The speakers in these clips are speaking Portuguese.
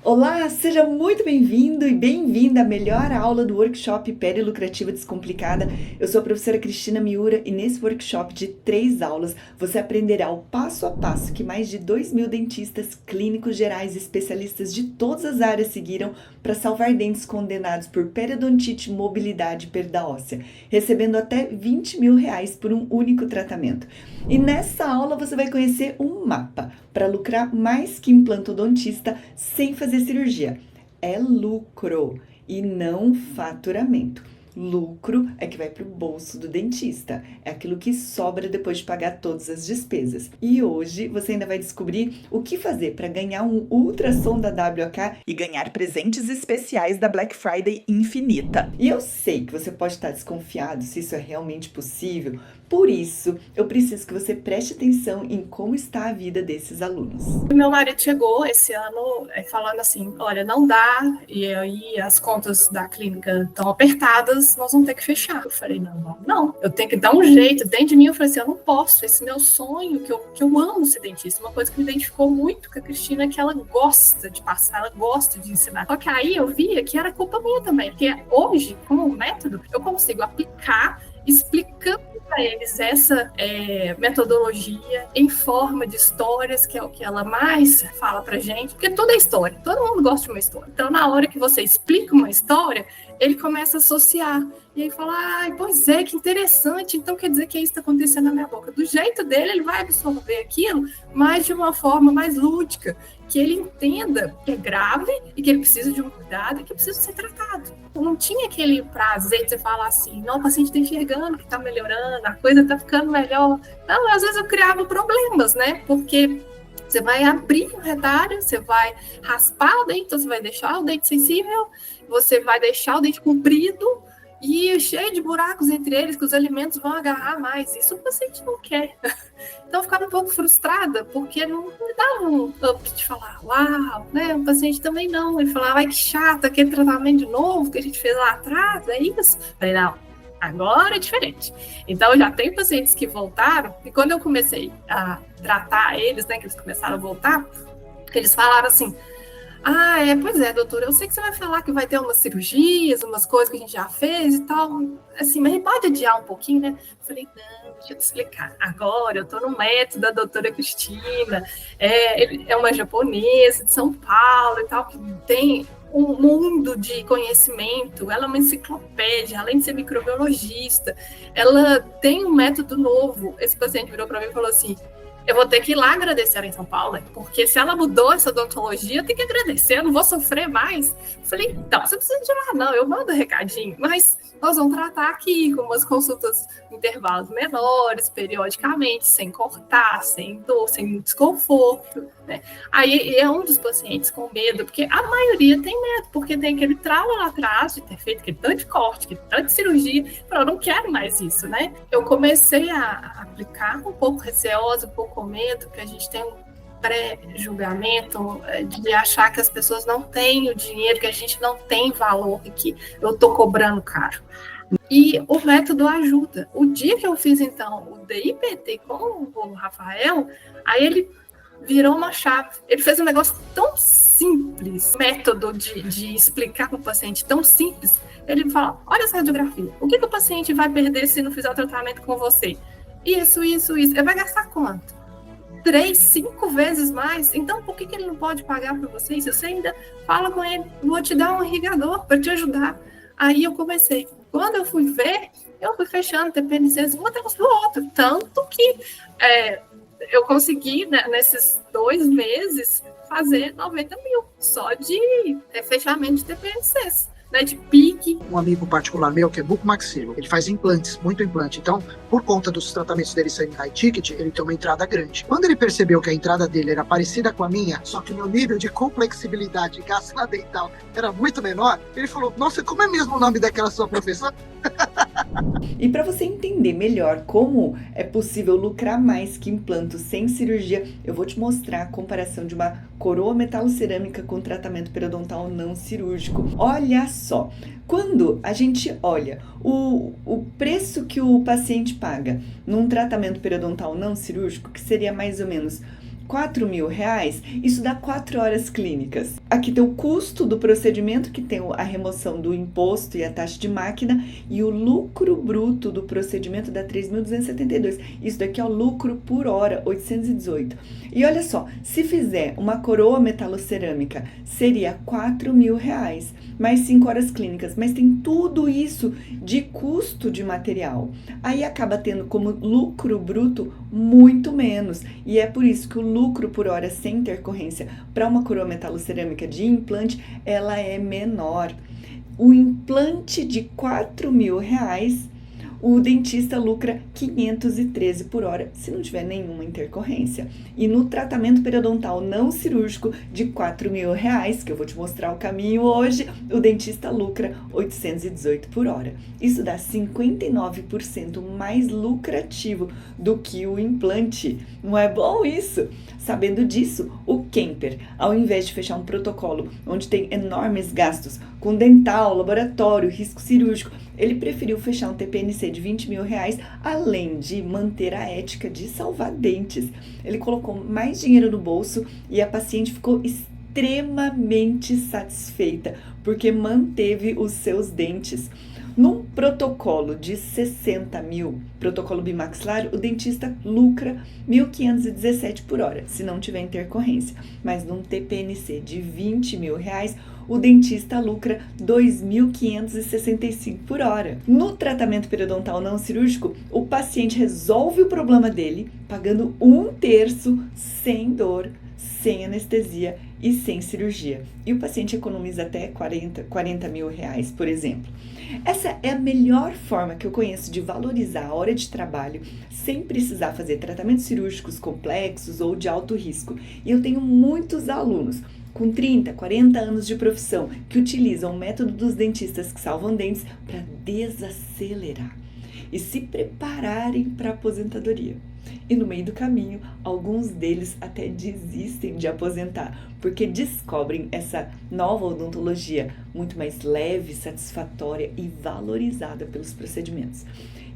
Olá, seja muito bem-vindo e bem-vinda à melhor aula do workshop Pele Lucrativa Descomplicada. Eu sou a professora Cristina Miura e nesse workshop de 3 aulas você aprenderá o passo a passo que mais de 2.000 dentistas, clínicos gerais e especialistas de todas as áreas seguiram para salvar dentes condenados por periodontite, mobilidade e perda óssea, recebendo até R$ 20.000 por um único tratamento. E nessa aula você vai conhecer um mapa para lucrar mais que implantodontista sem fazer cirurgia. É lucro e não faturamento. Lucro é que vai para o bolso do dentista. É aquilo que sobra depois de pagar todas as despesas. E hoje você ainda vai descobrir o que fazer para ganhar um ultrassom da WK e ganhar presentes especiais da Black Friday infinita. E eu sei que você pode estar desconfiado se isso é realmente possível. Por isso, eu preciso que você preste atenção em como está a vida desses alunos. Meu marido chegou esse ano falando assim, olha, não dá, e aí as contas da clínica estão apertadas, nós vamos ter que fechar. Eu falei, não, eu tenho que dar um jeito. Dentro de mim eu falei assim, eu não posso, esse meu sonho, que eu amo ser dentista, uma coisa que me identificou muito com a Cristina é que ela gosta de passar, ela gosta de ensinar. Só que aí eu via que era culpa minha também, porque hoje, como método, eu consigo aplicar explicando para eles essa metodologia em forma de histórias, que é o que ela mais fala pra gente, porque tudo é história, todo mundo gosta de uma história. Então, na hora que você explica uma história, ele começa a associar, e aí fala, pois é, que interessante, então quer dizer que isso está acontecendo na minha boca. Do jeito dele, ele vai absorver aquilo, mas de uma forma mais lúdica, que ele entenda que é grave e que ele precisa de um cuidado e que precisa ser tratado. Eu não tinha aquele prazer de você falar assim, não, o paciente está enxergando que está melhorando, a coisa está ficando melhor. Não, às vezes eu criava problemas, né? Porque você vai abrir o retalho, você vai raspar o dente, então você vai deixar o dente sensível, você vai deixar o dente comprido e cheio de buracos entre eles, que os alimentos vão agarrar mais. Isso o paciente não quer. Então eu ficava um pouco frustrada, porque não me dava um up de falar, uau, né? O paciente também não. Ele falava, que chato, aquele tratamento de novo que a gente fez lá atrás, é isso? Eu falei, não, agora é diferente. Então eu já tenho pacientes que voltaram, e quando eu comecei a tratar eles, né, que eles começaram a voltar, eles falaram assim, pois é, doutora, eu sei que você vai falar que vai ter umas cirurgias, umas coisas que a gente já fez e tal, assim, mas pode adiar um pouquinho, né? Eu falei, não, deixa eu te explicar. Agora eu tô no método da doutora Cristina, é uma japonesa de São Paulo e tal, que tem um mundo de conhecimento, ela é uma enciclopédia, além de ser microbiologista, ela tem um método novo. Esse paciente virou para mim e falou assim, eu vou ter que ir lá agradecer ela em São Paulo, porque se ela mudou essa odontologia, eu tenho que agradecer, eu não vou sofrer mais. Falei, então, você precisa de ir lá, não, eu mando recadinho, mas nós vamos tratar aqui com umas consultas em intervalos menores, periodicamente, sem cortar, sem dor, sem desconforto, né? Aí é um dos pacientes com medo, porque a maioria tem medo, porque tem aquele trauma lá atrás de ter feito aquele tanto de corte, aquele tanto de cirurgia, eu não quero mais isso, né? Eu comecei a aplicar um pouco receosa, um pouco com medo, que a gente tem um pré-julgamento de achar que as pessoas não têm o dinheiro, que a gente não tem valor e que eu estou cobrando caro. E o método ajuda. O dia que eu fiz, então, o DIPT com o Rafael, aí ele virou uma chave. Ele fez um negócio tão simples, método de explicar para o paciente tão simples. Ele fala, olha essa radiografia, o que o paciente vai perder se não fizer o tratamento com você? Isso. Ele vai gastar quanto? 3, 5 vezes mais? Então, por que ele não pode pagar para você? Se você ainda fala com ele, vou te dar um irrigador para te ajudar. Aí eu comecei. Quando eu fui ver, eu fui fechando TPNCs um atrás do outro. Tanto que eu consegui, né, nesses 2 meses, fazer 90 mil só de fechamento de TPNCs. Né, de pique. Um amigo particular meu, que é bucomaxilo, ele faz implantes, muito implante. Então, por conta dos tratamentos dele serem high ticket, ele tem uma entrada grande. Quando ele percebeu que a entrada dele era parecida com a minha, só que o meu nível de complexibilidade e gasto na dental era muito menor, ele falou, nossa, como é mesmo o nome daquela sua professora? E para você entender melhor como é possível lucrar mais que implanto sem cirurgia, eu vou te mostrar a comparação de uma coroa metalocerâmica com tratamento periodontal não cirúrgico. Olha só, quando a gente olha o preço que o paciente paga num tratamento periodontal não cirúrgico, que seria mais ou menos R$4.000, isso dá 4 horas clínicas. Aqui tem o custo do procedimento, que tem a remoção do imposto e a taxa de máquina, e o lucro bruto do procedimento dá 3.272. Isso daqui é o lucro por hora, 818. E olha só, se fizer uma coroa metalocerâmica, seria R$4.000, mais 5 horas clínicas, mas tem tudo isso de custo de material. Aí acaba tendo como lucro bruto muito menos, e é por isso que o lucro por hora sem intercorrência para uma coroa metalocerâmica de implante, ela é menor. O implante de R$4.000, o dentista lucra 513 por hora, se não tiver nenhuma intercorrência. E no tratamento periodontal não cirúrgico de R$4.000, que eu vou te mostrar o caminho hoje, o dentista lucra 818 por hora. Isso dá 59% mais lucrativo do que o implante. Não é bom isso? Sabendo disso, o Kemper, ao invés de fechar um protocolo onde tem enormes gastos com dental, laboratório, risco cirúrgico, ele preferiu fechar um TPNC de R$20.000, além de manter a ética de salvar dentes. Ele colocou mais dinheiro no bolso e a paciente ficou extremamente satisfeita, porque manteve os seus dentes. Num protocolo de 60 mil, protocolo bimaxilar, o dentista lucra 1.517 por hora, se não tiver intercorrência. Mas num TPNC de 20 mil reais, o dentista lucra 2.565 por hora. No tratamento periodontal não cirúrgico, o paciente resolve o problema dele, pagando 1/3 sem dor, sem anestesia e sem cirurgia. E o paciente economiza até 40 mil reais, por exemplo. Essa é a melhor forma que eu conheço de valorizar a hora de trabalho sem precisar fazer tratamentos cirúrgicos complexos ou de alto risco. E eu tenho muitos alunos com 30, 40 anos de profissão que utilizam o método dos dentistas que salvam dentes para desacelerar e se prepararem para a aposentadoria. E no meio do caminho, alguns deles até desistem de aposentar, porque descobrem essa nova odontologia muito mais leve, satisfatória e valorizada pelos procedimentos.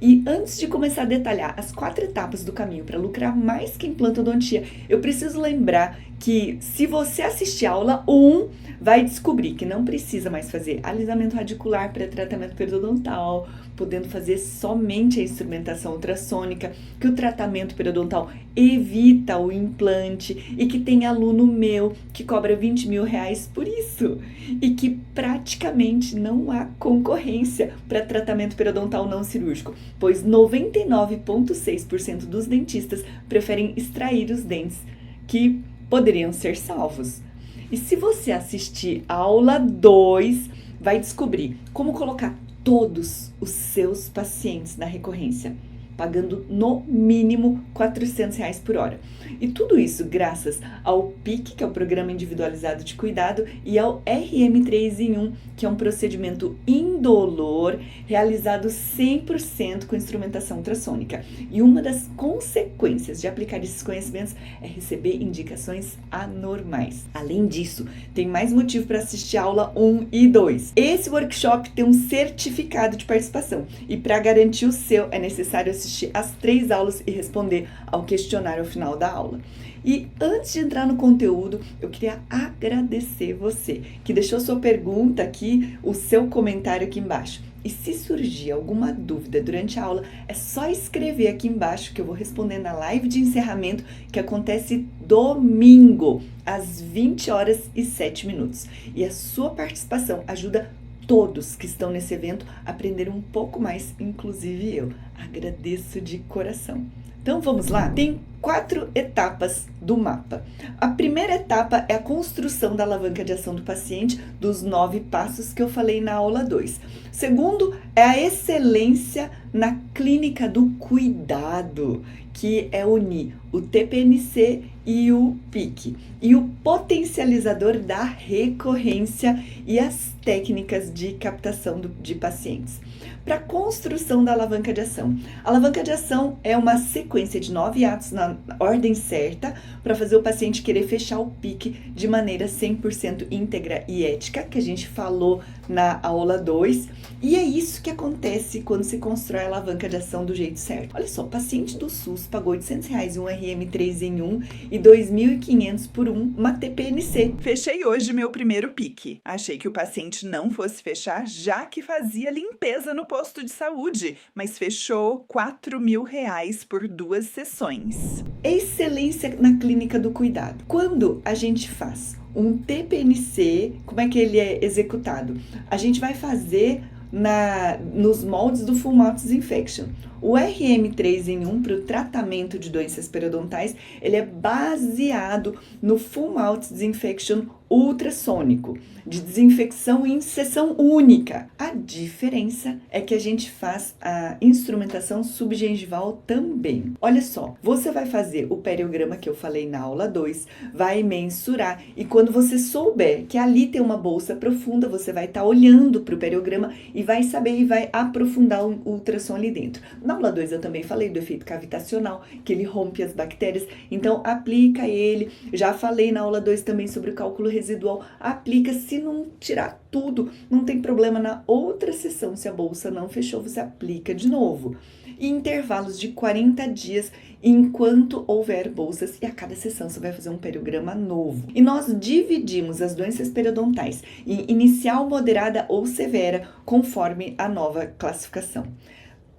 E antes de começar a detalhar as 4 etapas do caminho para lucrar mais que implantodontia, eu preciso lembrar que se você assistir a aula 1, vai descobrir que não precisa mais fazer alisamento radicular para tratamento periodontal, podendo fazer somente a instrumentação ultrassônica, que o tratamento periodontal evita o implante e que tem aluno meu que cobra 20 mil reais por isso e que praticamente não há concorrência para tratamento periodontal não cirúrgico, pois 99,6% dos dentistas preferem extrair os dentes que poderiam ser salvos. E se você assistir a aula 2, vai descobrir como colocar todos os seus pacientes na recorrência, pagando no mínimo R$400 por hora. E tudo isso graças ao PIC, que é o Programa Individualizado de Cuidado, e ao RM3 em 1, que é um procedimento indolor, realizado 100% com instrumentação ultrassônica. E uma das consequências de aplicar esses conhecimentos é receber indicações anormais. Além disso, tem mais motivo para assistir a aula 1 e 2. Esse workshop tem um certificado de participação, e para garantir o seu é necessário assistir as 3 aulas e responder ao questionário ao final da aula. E antes de entrar no conteúdo, eu queria agradecer você que deixou sua pergunta aqui, o seu comentário aqui embaixo. E se surgir alguma dúvida durante a aula, é só escrever aqui embaixo que eu vou responder na live de encerramento, que acontece domingo, às 20h07. E a sua participação ajuda todos que estão nesse evento a aprender um pouco mais, inclusive eu. Agradeço de coração. Então vamos lá? Tem 4 etapas do mapa. A primeira etapa é a construção da alavanca de ação do paciente, dos 9 passos que eu falei na aula 2. Segundo é a excelência na clínica do cuidado, que é unir o TPNC e o PIC, e o potencializador da recorrência e as técnicas de captação de pacientes. Para a construção da alavanca de ação. A alavanca de ação é uma sequência de 9 atos na ordem certa para fazer o paciente querer fechar o PIC de maneira 100% íntegra e ética, que a gente falou na aula 2. E é isso que acontece quando se constrói a alavanca de ação do jeito certo. Olha só, o paciente do SUS SUS pagou R$800 em um RM3 em 1 e R$2.500 por uma TPNC. Fechei hoje meu primeiro pique. Achei que o paciente não fosse fechar, já que fazia limpeza no posto de saúde, mas fechou R$4.000 por 2 sessões. Excelência na clínica do cuidado. Quando a gente faz um TPNC, como é que ele é executado? A gente vai fazer nos moldes do Full Mouth Disinfection. O RM3 em 1 para o tratamento de doenças periodontais, ele é baseado no Full Mouth Disinfection ultrassônico, de desinfecção em sessão única. A diferença é que a gente faz a instrumentação subgengival também. Olha só, você vai fazer o periograma que eu falei na aula 2, vai mensurar e quando você souber que ali tem uma bolsa profunda, você vai estar olhando para o periograma e vai saber e vai aprofundar o ultrassom ali dentro. Na aula 2 eu também falei do efeito cavitacional, que ele rompe as bactérias, então aplica ele. Já falei na aula 2 também sobre o cálculo residual, aplica. Se não tirar tudo, não tem problema, na outra sessão, se a bolsa não fechou, você aplica de novo. E intervalos de 40 dias enquanto houver bolsas, e a cada sessão você vai fazer um periograma novo. E nós dividimos as doenças periodontais em inicial, moderada ou severa, conforme a nova classificação.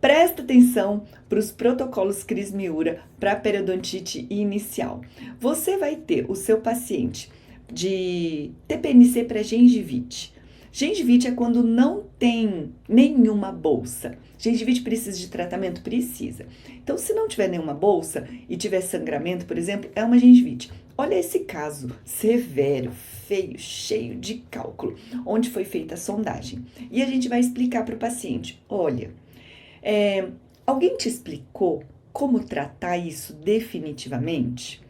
Presta atenção para os protocolos Cris Miura para periodontite inicial. Você vai ter o seu paciente de TPNC para gengivite. Gengivite é quando não tem nenhuma bolsa. Gengivite precisa de tratamento? Precisa. Então, se não tiver nenhuma bolsa e tiver sangramento, por exemplo, é uma gengivite. Olha esse caso severo, feio, cheio de cálculo, onde foi feita a sondagem. E a gente vai explicar para o paciente, olha, alguém te explicou como tratar isso definitivamente?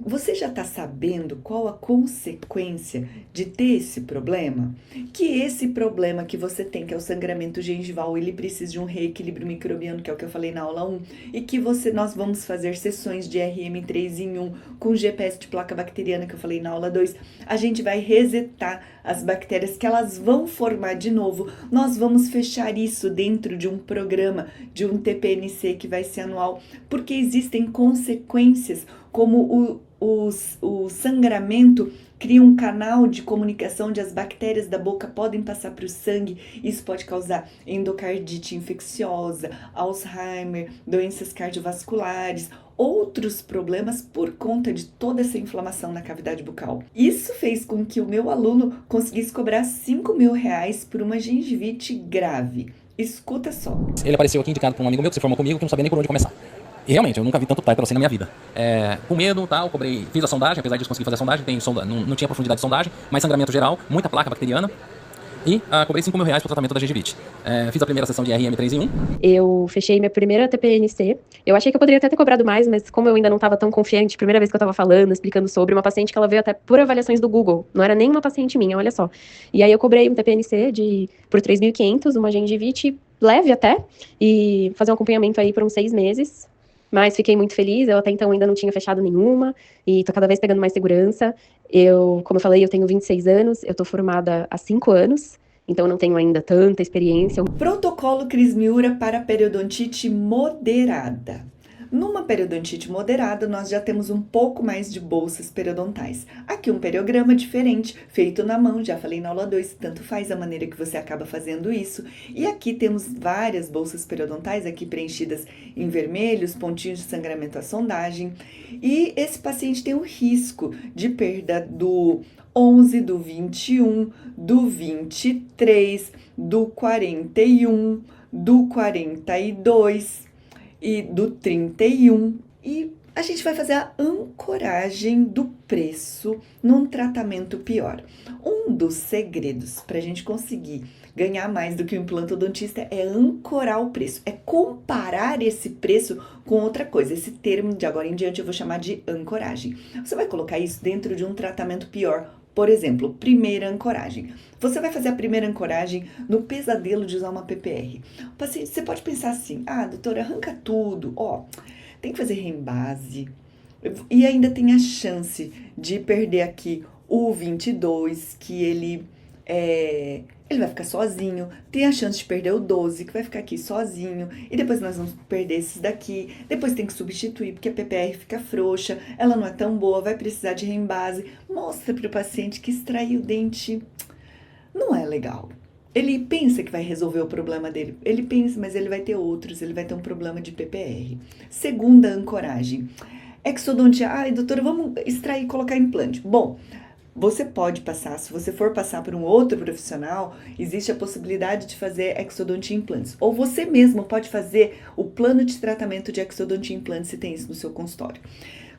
Você já está sabendo qual a consequência de ter esse problema? Que esse problema que você tem, que é o sangramento gengival, ele precisa de um reequilíbrio microbiano, que é o que eu falei na aula 1, e que nós vamos fazer sessões de RM3 em 1 com GPS de placa bacteriana, que eu falei na aula 2. A gente vai resetar as bactérias que elas vão formar de novo. Nós vamos fechar isso dentro de um programa, de um TPNC que vai ser anual, porque existem consequências, como o sangramento cria um canal de comunicação onde as bactérias da boca podem passar para o sangue. Isso pode causar endocardite infecciosa, Alzheimer, doenças cardiovasculares, outros problemas por conta de toda essa inflamação na cavidade bucal. Isso fez com que o meu aluno conseguisse cobrar R$5.000 por uma gengivite grave. Escuta só. Ele apareceu aqui indicado por um amigo meu que se formou comigo, que não sabia nem por onde começar. E realmente, eu nunca vi tanto tártaro assim na minha vida. Com medo, tal, fiz a sondagem, apesar de conseguir fazer a sondagem, não tinha profundidade de sondagem, mas sangramento geral, muita placa bacteriana. E cobrei R$5.000 para o tratamento da gengivite. Fiz a primeira sessão de RM3 em 1. Eu fechei minha primeira TPNC. Eu achei que eu poderia até ter cobrado mais, mas como eu ainda não estava tão confiante, primeira vez que eu estava falando, explicando sobre uma paciente que ela veio até por avaliações do Google. Não era nem uma paciente minha, olha só. E aí eu cobrei um TPNC por R$3.500, uma gengivite leve até, e fazer um acompanhamento aí por uns 6 meses. Mas fiquei muito feliz, eu até então ainda não tinha fechado nenhuma, e tô cada vez pegando mais segurança. Como eu falei, eu tenho 26 anos, eu tô formada há 5 anos, então eu não tenho ainda tanta experiência. Protocolo Cris Miura para periodontite moderada. Numa periodontite moderada, nós já temos um pouco mais de bolsas periodontais. Aqui um periograma diferente, feito na mão, já falei na aula 2, tanto faz a maneira que você acaba fazendo isso. E aqui temos várias bolsas periodontais, aqui preenchidas em vermelho, os pontinhos de sangramento à sondagem. E esse paciente tem o risco de perda do 11, do 21, do 23, do 41, do 42... e do 31, e a gente vai fazer a ancoragem do preço num tratamento pior. Um dos segredos para a gente conseguir ganhar mais do que o implantodontista é ancorar o preço, é comparar esse preço com outra coisa. Esse termo de agora em diante eu vou chamar de ancoragem. Você vai colocar isso dentro de um tratamento pior. Por exemplo, primeira ancoragem. Você vai fazer a primeira ancoragem no pesadelo de usar uma PPR. Você pode pensar assim, doutora, arranca tudo, tem que fazer rembase. E ainda tem a chance de perder aqui o 22, que ele ele vai ficar sozinho, tem a chance de perder o 12, que vai ficar aqui sozinho, e depois nós vamos perder esses daqui, depois tem que substituir, porque a PPR fica frouxa, ela não é tão boa, vai precisar de reembase. Mostra para o paciente que extrair o dente não é legal. Ele pensa que vai resolver o problema dele, ele pensa, mas ele vai ter outros, ele vai ter um problema de PPR. Segunda ancoragem, exodontia. Ai, doutora, vamos extrair e colocar implante. Bom, você pode passar, se você for passar por um outro profissional, existe a possibilidade de fazer exodontia implantes. Ou você mesmo pode fazer o plano de tratamento de exodontia implantes, se tem isso no seu consultório.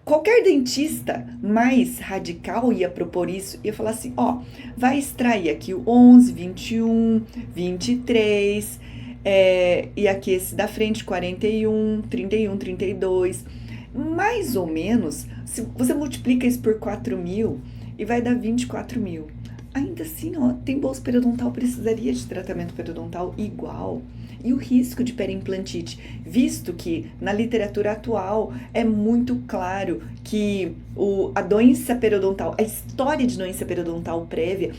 Qualquer dentista mais radical ia propor isso, ia falar assim, vai extrair aqui o 11, 21, 23, e aqui esse da frente 41, 31, 32, mais ou menos, se você multiplica isso por 4.000 e vai dar 24.000. Ainda assim, tem bolsa periodontal, precisaria de tratamento periodontal igual. E o risco de periimplantite, visto que na literatura atual é muito claro que a doença periodontal, a história de doença periodontal prévia,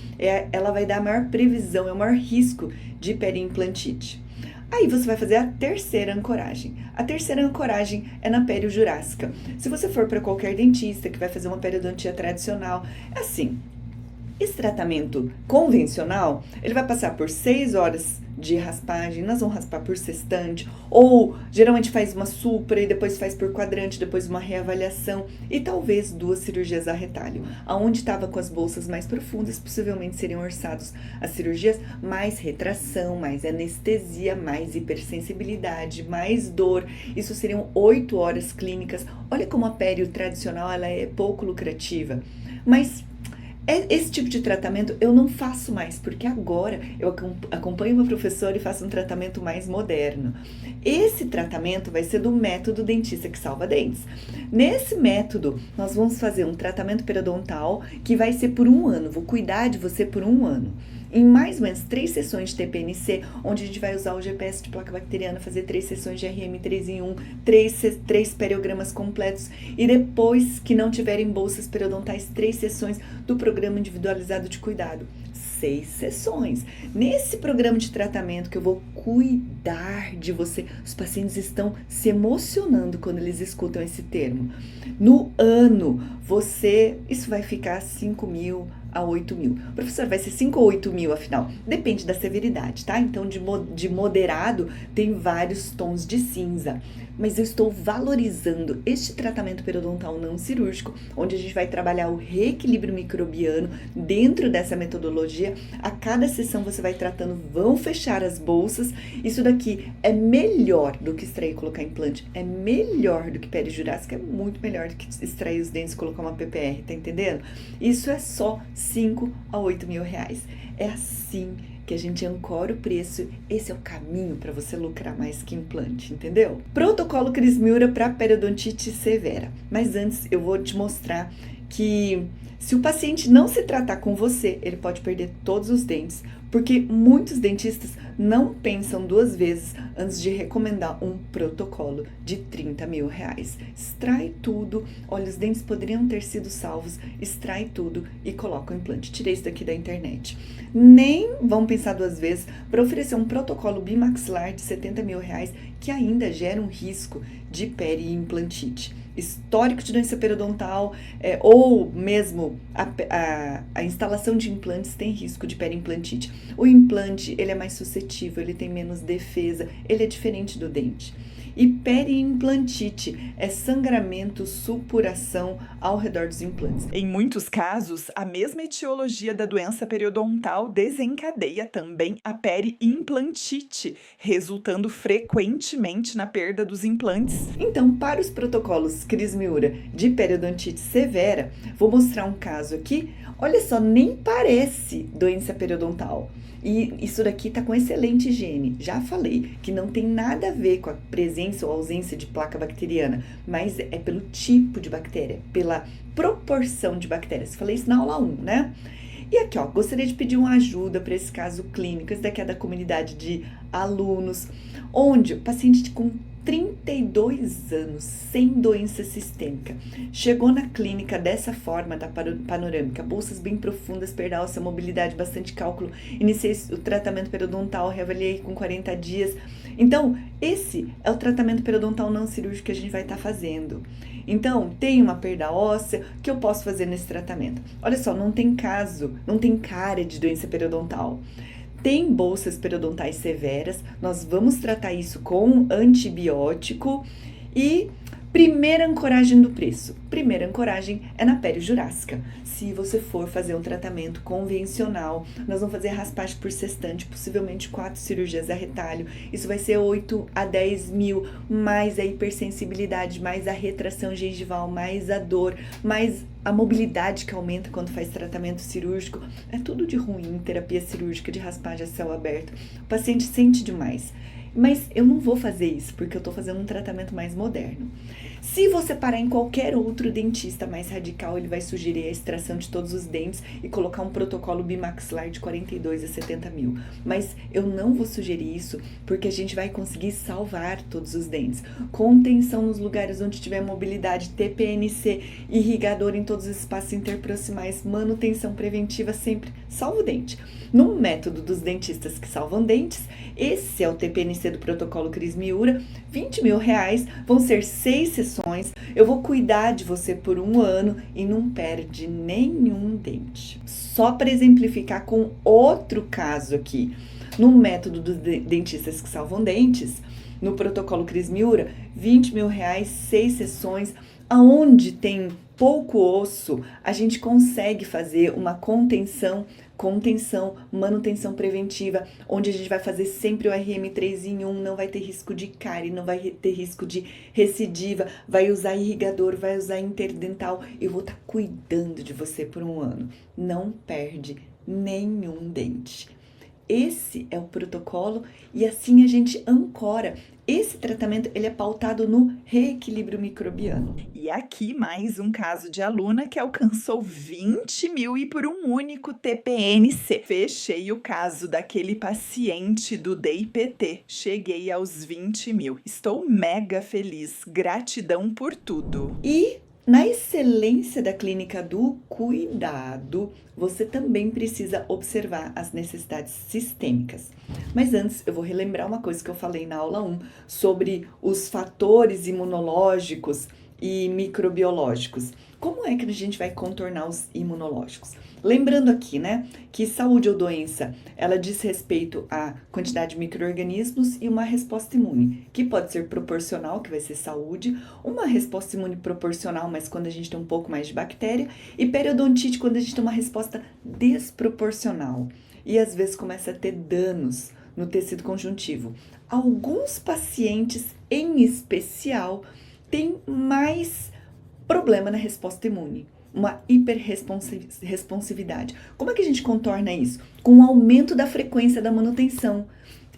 ela vai dar a maior previsão, é o maior risco de periimplantite. Aí você vai fazer a terceira ancoragem. A terceira ancoragem é na periojurássica. Se você for para qualquer dentista que vai fazer uma periodontia tradicional, é assim, esse tratamento convencional, ele vai passar por 6 horas de raspagem, nós vamos raspar por sextante, ou geralmente faz uma supra e depois faz por quadrante, depois uma reavaliação e talvez 2 cirurgias a retalho. Aonde estava com as bolsas mais profundas, possivelmente seriam orçados as cirurgias, mais retração, mais anestesia, mais hipersensibilidade, mais dor. Isso seriam 8 horas clínicas. Olha como a pério tradicional ela é pouco lucrativa, mas esse tipo de tratamento eu não faço mais, porque agora eu acompanho uma professora e faço um tratamento mais moderno. Esse tratamento vai ser do método dentista que salva dentes. Nesse método, nós vamos fazer um tratamento periodontal que vai ser por 1 ano. Vou cuidar de você por 1 ano. Em mais ou menos 3 sessões de TPNC, onde a gente vai usar o GPS de placa bacteriana, fazer 3 sessões de RM 3 em 1, 3 periogramas completos, e depois que não tiverem bolsas periodontais, 3 sessões do programa individualizado de cuidado. 6 sessões. Nesse programa de tratamento que eu vou cuidar de você, os pacientes estão se emocionando quando eles escutam esse termo. No ano, isso vai ficar 5.000 a 8.000. Professor, vai ser 5 ou 8.000 afinal? Depende da severidade, tá? Então, de moderado, tem vários tons de cinza. Mas eu estou valorizando este tratamento periodontal não cirúrgico, onde a gente vai trabalhar o reequilíbrio microbiano dentro dessa metodologia. A cada sessão você vai tratando, vão fechar as bolsas. Isso daqui é melhor do que extrair e colocar implante, é melhor do que periojurássica, é muito melhor do que extrair os dentes e colocar uma PPR, tá entendendo? Isso é só 5 a 8.000 reais. É assim que a gente ancora o preço. Esse é o caminho para você lucrar mais que implante, entendeu? Protocolo Cris Miura para periodontite severa. Mas antes eu vou te mostrar que se o paciente não se tratar com você, ele pode perder todos os dentes, porque muitos dentistas não pensam 2 vezes antes de recomendar um protocolo de 30.000 reais. Extrai tudo, olha, os dentes poderiam ter sido salvos, extrai tudo e coloca o implante. Tirei isso daqui da internet. Nem vão pensar 2 vezes para oferecer um protocolo bimaxilar de 70.000 reais, que ainda gera um risco de periimplantite. Histórico de doença periodontal, ou mesmo a instalação de implantes tem risco de periimplantite. O implante, ele é mais suscetível, ele tem menos defesa, ele é diferente do dente. E periimplantite é sangramento, supuração ao redor dos implantes. Em muitos casos, a mesma etiologia da doença periodontal desencadeia também a periimplantite, resultando frequentemente na perda dos implantes. Então, para os protocolos Cris Miura de periodontite severa, vou mostrar um caso aqui. Olha só, nem parece doença periodontal. E isso daqui tá com excelente higiene. Já falei que não tem nada a ver com a presença ou ausência de placa bacteriana, mas é pelo tipo de bactéria, pela proporção de bactérias. Falei isso na aula 1, né? E aqui, ó, gostaria de pedir uma ajuda para esse caso clínico. Esse daqui é da comunidade de alunos, onde o paciente com 32 anos, sem doença sistêmica, chegou na clínica dessa forma da panorâmica, bolsas bem profundas, perda óssea, mobilidade, bastante cálculo, iniciei o tratamento periodontal, reavaliei com 40 dias. Então, esse é o tratamento periodontal não cirúrgico que a gente vai estar fazendo. Então, tem uma perda óssea que eu posso fazer nesse tratamento. Olha só, não tem caso, não tem cara de doença periodontal. Tem bolsas periodontais severas, nós vamos tratar isso com antibiótico e primeira ancoragem do preço. Primeira ancoragem é na pele jurássica. Se você for fazer um tratamento convencional, nós vamos fazer raspagem por sextante, possivelmente 4 cirurgias a retalho. Isso vai ser 8 a 10 mil, mais a hipersensibilidade, mais a retração gengival, mais a dor, mais a mobilidade que aumenta quando faz tratamento cirúrgico. É tudo de ruim, terapia cirúrgica, de raspagem a céu aberto. O paciente sente demais. Mas eu não vou fazer isso, porque eu estou fazendo um tratamento mais moderno. Se você parar em qualquer outro dentista mais radical, ele vai sugerir a extração de todos os dentes e colocar um protocolo bimaxilar de 42 a 70 mil. Mas eu não vou sugerir isso, porque a gente vai conseguir salvar todos os dentes. Contenção nos lugares onde tiver mobilidade, TPNC, irrigador em todos os espaços interproximais, manutenção preventiva sempre, salva o dente. No método dos dentistas que salvam dentes, esse é o TPNC do protocolo Cris Miura, R$20 mil, vão ser 6 sessões, eu vou cuidar de você por 1 ano e não perde nenhum dente. Só para exemplificar com outro caso aqui, no método dos dentistas que salvam dentes, no protocolo Cris Miura, R$20 mil, 6 sessões, aonde tem pouco osso, a gente consegue fazer uma contenção, manutenção preventiva, onde a gente vai fazer sempre o RM3 em 1, não vai ter risco de cárie, não vai ter risco de recidiva, vai usar irrigador, vai usar interdental, eu vou estar cuidando de você por 1 ano. Não perde nenhum dente. Esse é o protocolo e assim a gente ancora. Esse tratamento ele é pautado no reequilíbrio microbiano. E aqui mais um caso de aluna que alcançou 20 mil e por um único TPNC. Fechei o caso daquele paciente do DIPT. Cheguei aos 20 mil. Estou mega feliz. Gratidão por tudo. E na excelência da clínica do cuidado, você também precisa observar as necessidades sistêmicas. Mas antes, eu vou relembrar uma coisa que eu falei na aula 1 sobre os fatores imunológicos e microbiológicos. Como é que a gente vai contornar os imunológicos? Lembrando aqui, né, que saúde ou doença, ela diz respeito à quantidade de micro-organismos e uma resposta imune, que pode ser proporcional, que vai ser saúde, uma resposta imune proporcional, mas quando a gente tem um pouco mais de bactéria, e periodontite, quando a gente tem uma resposta desproporcional, e às vezes começa a ter danos no tecido conjuntivo. Alguns pacientes, em especial, têm mais problema na resposta imune, uma hiperresponsividade. Como é que a gente contorna isso? Com o aumento da frequência da manutenção.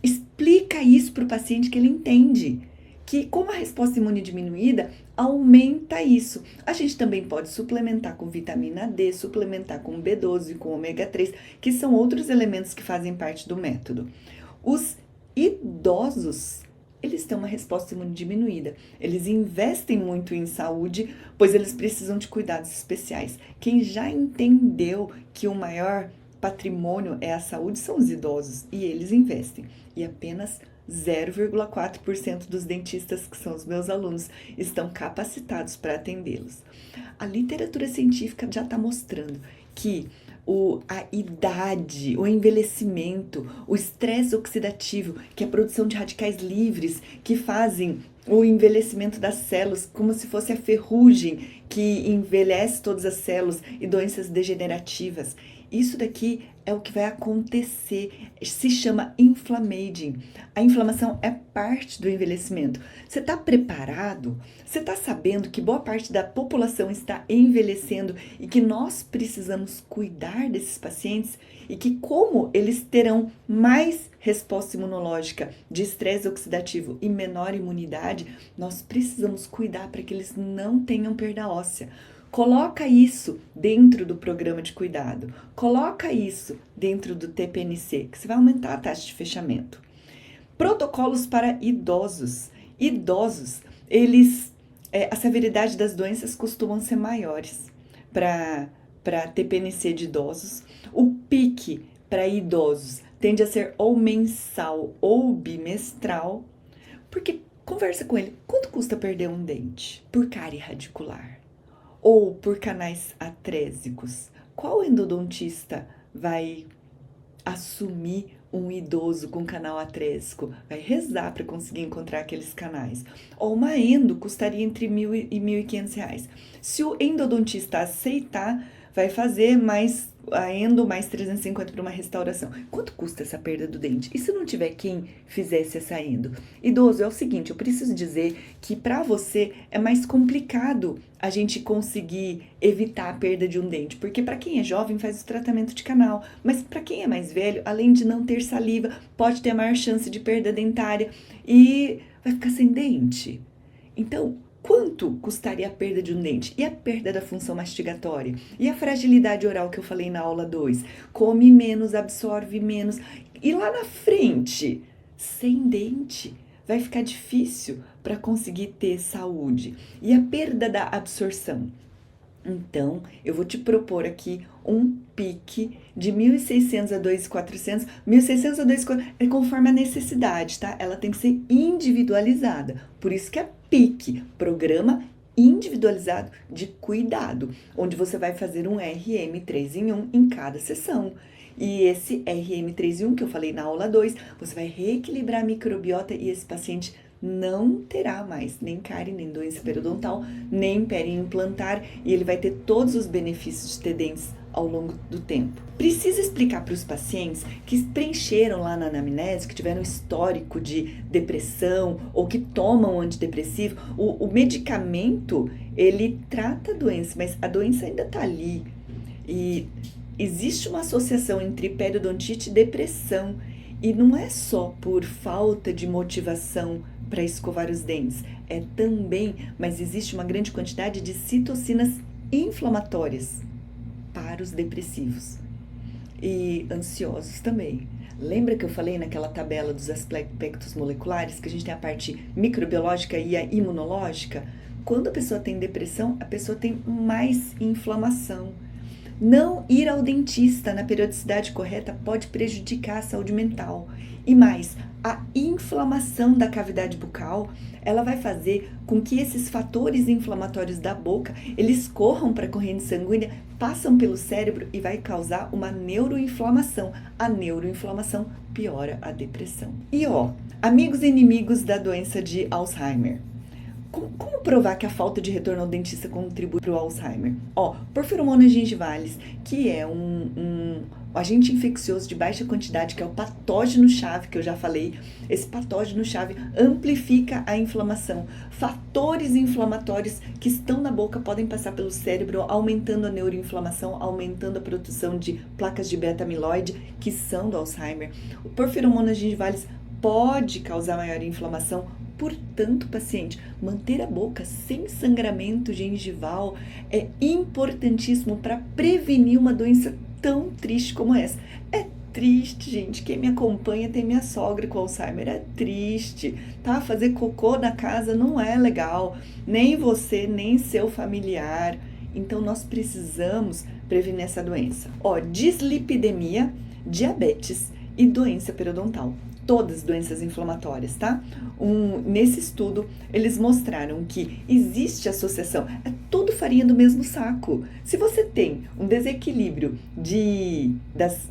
Explica isso para o paciente que ele entende, que como a resposta imune diminuída, aumenta isso. A gente também pode suplementar com vitamina D, suplementar com B12, com ômega 3, que são outros elementos que fazem parte do método. Os idosos, eles têm uma resposta imune diminuída. Eles investem muito em saúde, pois eles precisam de cuidados especiais. Quem já entendeu que o maior patrimônio é a saúde são os idosos, e eles investem. E apenas 0,4% dos dentistas, que são os meus alunos, estão capacitados para atendê-los. A literatura científica já está mostrando que a idade, o envelhecimento, o estresse oxidativo, que é a produção de radicais livres, que fazem o envelhecimento das células, como se fosse a ferrugem que envelhece todas as células e doenças degenerativas. Isso daqui é o que vai acontecer, se chama inflammaging. A inflamação é parte do envelhecimento. Você está preparado? Você está sabendo que boa parte da população está envelhecendo e que nós precisamos cuidar desses pacientes e que como eles terão mais resposta imunológica de estresse oxidativo e menor imunidade, nós precisamos cuidar para que eles não tenham perda óssea. Coloca isso dentro do programa de cuidado. Coloca isso dentro do TPNC, que você vai aumentar a taxa de fechamento. Protocolos para idosos. Idosos, a severidade das doenças costumam ser maiores para TPNC de idosos. O pique para idosos tende a ser ou mensal ou bimestral, porque conversa com ele, quanto custa perder um dente por cárie radicular? Ou por canais atrésicos? Qual endodontista vai assumir um idoso com canal atrésico? Vai rezar para conseguir encontrar aqueles canais. Ou uma endo custaria entre R$1.000 e R$1.500. Se o endodontista aceitar, vai fazer a endo mais 350 para uma restauração. Quanto custa essa perda do dente? E se não tiver quem fizesse essa endo? Idoso, é o seguinte, eu preciso dizer que para você é mais complicado a gente conseguir evitar a perda de um dente, porque para quem é jovem faz o tratamento de canal, mas para quem é mais velho, além de não ter saliva, pode ter a maior chance de perda dentária e vai ficar sem dente. Então, quanto custaria a perda de um dente? E a perda da função mastigatória? E a fragilidade oral que eu falei na aula 2? Come menos, absorve menos. E lá na frente, sem dente, vai ficar difícil para conseguir ter saúde. E a perda da absorção? Então, eu vou te propor aqui um pique de 1.600 a 2.400. 1.600 a 2.400 é conforme a necessidade, tá? Ela tem que ser individualizada. Por isso que é pique, programa individualizado de cuidado, onde você vai fazer um RM 3 em 1 em cada sessão. E esse RM 3 em 1 que eu falei na aula 2, você vai reequilibrar a microbiota e esse paciente não terá mais nem cárie, nem doença periodontal, nem periimplantar, e ele vai ter todos os benefícios de ter dentes ao longo do tempo. Precisa explicar para os pacientes que preencheram lá na anamnese, que tiveram histórico de depressão ou que tomam antidepressivo, o medicamento, ele trata a doença, mas a doença ainda está ali. E existe uma associação entre periodontite e depressão, e não é só por falta de motivação para escovar os dentes, é também, mas existe uma grande quantidade de citocinas inflamatórias para os depressivos e ansiosos também. Lembra que eu falei naquela tabela dos aspectos moleculares que a gente tem a parte microbiológica e a imunológica? Quando a pessoa tem depressão, a pessoa tem mais inflamação. Não ir ao dentista na periodicidade correta pode prejudicar a saúde mental. E mais, a inflamação da cavidade bucal, ela vai fazer com que esses fatores inflamatórios da boca, eles corram para a corrente sanguínea, passam pelo cérebro e vai causar uma neuroinflamação. A neuroinflamação piora a depressão. E amigos e inimigos da doença de Alzheimer. Como provar que a falta de retorno ao dentista contribui para o Alzheimer? Porfiromonas gingivalis, que é um agente infeccioso de baixa quantidade, que é o patógeno-chave, que eu já falei. Esse patógeno-chave amplifica a inflamação. Fatores inflamatórios que estão na boca podem passar pelo cérebro, aumentando a neuroinflamação, aumentando a produção de placas de beta-amiloide, que são do Alzheimer. O porfiromonas gingivalis pode causar maior inflamação. Portanto, paciente, manter a boca sem sangramento gengival é importantíssimo para prevenir uma doença tão triste como essa. É triste, gente. Quem me acompanha tem minha sogra com Alzheimer. É triste, tá? Fazer cocô na casa não é legal. Nem você, nem seu familiar. Então, nós precisamos prevenir essa doença. Dislipidemia, diabetes e doença periodontal. Todas doenças inflamatórias, tá? Nesse estudo, eles mostraram que existe associação, é tudo farinha do mesmo saco. Se você tem um desequilíbrio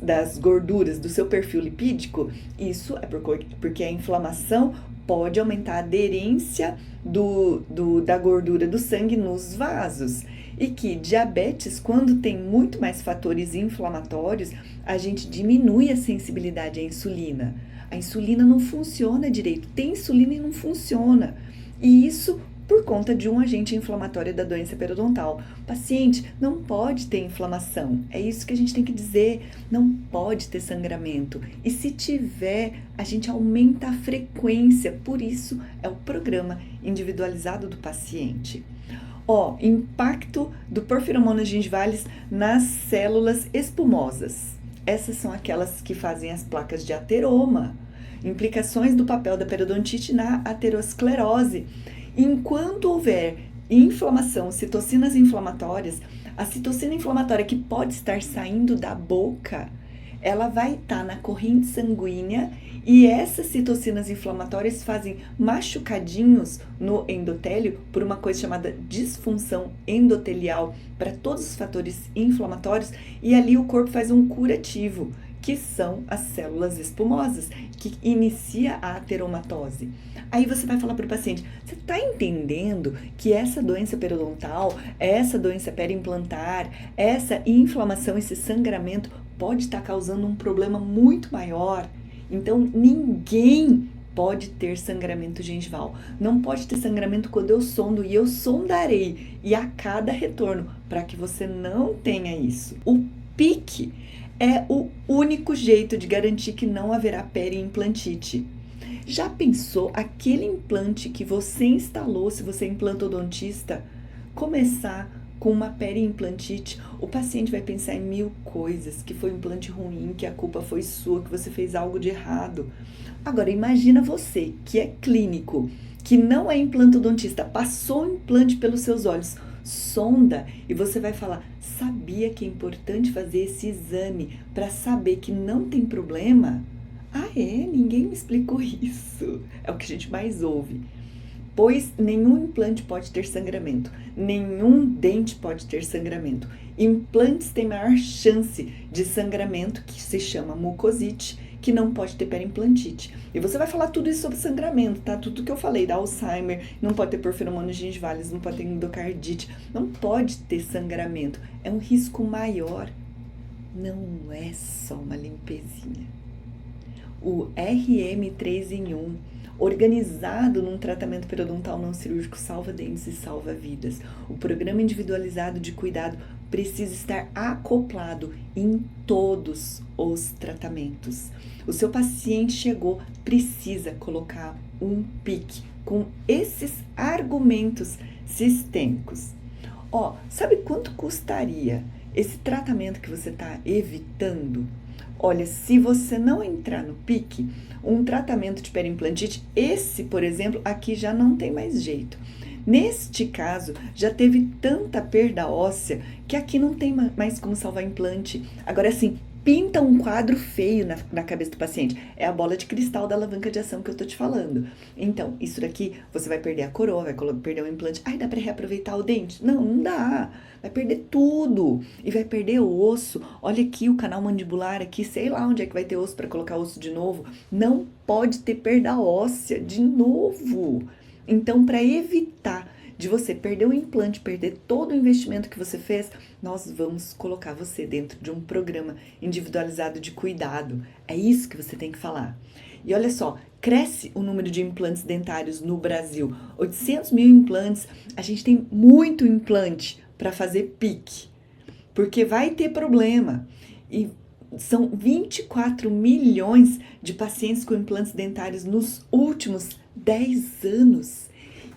das gorduras do seu perfil lipídico, isso é porque a inflamação pode aumentar a aderência da gordura do sangue nos vasos. E que diabetes, quando tem muito mais fatores inflamatórios, a gente diminui a sensibilidade à insulina. A insulina não funciona direito, tem insulina e não funciona. E isso por conta de um agente inflamatório da doença periodontal. O paciente não pode ter inflamação, é isso que a gente tem que dizer, não pode ter sangramento. E se tiver, a gente aumenta a frequência, por isso é o programa individualizado do paciente. Ó, impacto do Porphyromonas gingivalis nas células espumosas. Essas são aquelas que fazem as placas de ateroma. Implicações do papel da periodontite na aterosclerose. Enquanto houver inflamação, citocinas inflamatórias, a citocina inflamatória que pode estar saindo da boca, ela vai estar na corrente sanguínea e essas citocinas inflamatórias fazem machucadinhos no endotélio por uma coisa chamada disfunção endotelial para todos os fatores inflamatórios e ali o corpo faz um curativo, que são as células espumosas, que inicia a ateromatose. Aí você vai falar para o paciente, você está entendendo que essa doença periodontal, essa doença periimplantar, essa inflamação, esse sangramento pode estar causando um problema muito maior? Então, ninguém pode ter sangramento gengival. Não pode ter sangramento quando eu sondo e eu sondarei e a cada retorno para que você não tenha isso. O PIC é o único jeito de garantir que não haverá periimplantite. Já pensou aquele implante que você instalou, se você é implantodontista, começar com uma periimplantite? O paciente vai pensar em 1000 coisas, que foi um implante ruim, que a culpa foi sua, que você fez algo de errado. Agora, imagina você, que é clínico, que não é implantodontista, passou o implante pelos seus olhos, sonda, e você vai falar, sabia que é importante fazer esse exame para saber que não tem problema? Ah, ninguém me explicou isso. É o que a gente mais ouve. Pois nenhum implante pode ter sangramento, nenhum dente pode ter sangramento. Implantes têm maior chance de sangramento, que se chama mucosite, que não pode ter periimplantite. E você vai falar tudo isso sobre sangramento, tá? Tudo que eu falei, da Alzheimer, não pode ter Porphyromonas gingivalis, não pode ter endocardite, não pode ter sangramento. É um risco maior. Não é só uma limpezinha. O RM3 em 1, organizado num tratamento periodontal não cirúrgico, salva dentes e salva vidas. O programa individualizado de cuidado precisa estar acoplado em todos os tratamentos. O seu paciente chegou, precisa colocar um PIC com esses argumentos sistêmicos. Ó, sabe quanto custaria esse tratamento que você está evitando? Olha, se você não entrar no PIC, um tratamento de periimplantite, esse, por exemplo, aqui já não tem mais jeito. Neste caso, já teve tanta perda óssea que aqui não tem mais como salvar implante. Agora, assim, pinta um quadro feio na cabeça do paciente. É a bola de cristal da alavanca de ação que eu tô te falando. Então, isso daqui, você vai perder a coroa, vai perder o implante. Ai, dá pra reaproveitar o dente? Não, não dá. Vai perder tudo. E vai perder o osso. Olha aqui o canal mandibular aqui, sei lá onde é que vai ter osso para colocar osso de novo. Não pode ter perda óssea de novo. Então, para evitar de você perder o implante, perder todo o investimento que você fez, nós vamos colocar você dentro de um programa individualizado de cuidado. É isso que você tem que falar. E olha só, cresce o número de implantes dentários no Brasil. 800 mil implantes, a gente tem muito implante para fazer PIC, porque vai ter problema. E são 24 milhões de pacientes com implantes dentários nos últimos 10 anos.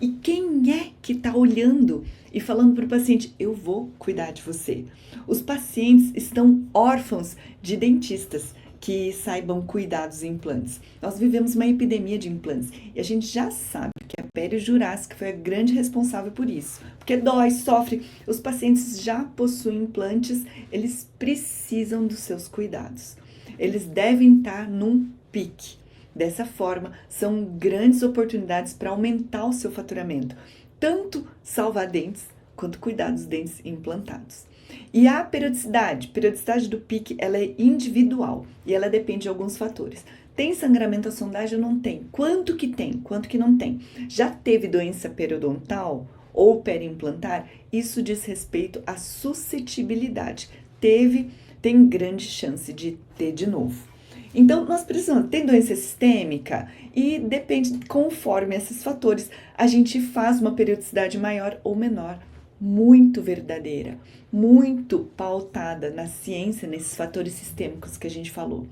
E quem é que está olhando e falando para o paciente, eu vou cuidar de você? Os pacientes estão órfãos de dentistas que saibam cuidar dos implantes. Nós vivemos uma epidemia de implantes e a gente já sabe que a pério jurássica foi a grande responsável por isso. Porque dói, sofre, os pacientes já possuem implantes, eles precisam dos seus cuidados. Eles devem estar num PIC. Dessa forma, são grandes oportunidades para aumentar o seu faturamento, tanto salvar dentes quanto cuidar dos dentes implantados. E a periodicidade do PIC, ela é individual e ela depende de alguns fatores. Tem sangramento à sondagem ou não tem? Quanto que tem? Quanto que não tem? Já teve doença periodontal ou periimplantar? Isso diz respeito à suscetibilidade. Tem grande chance de ter de novo. Então, nós precisamos, tem doença sistêmica e depende, conforme esses fatores, a gente faz uma periodicidade maior ou menor muito verdadeira, muito pautada na ciência, nesses fatores sistêmicos que a gente falou.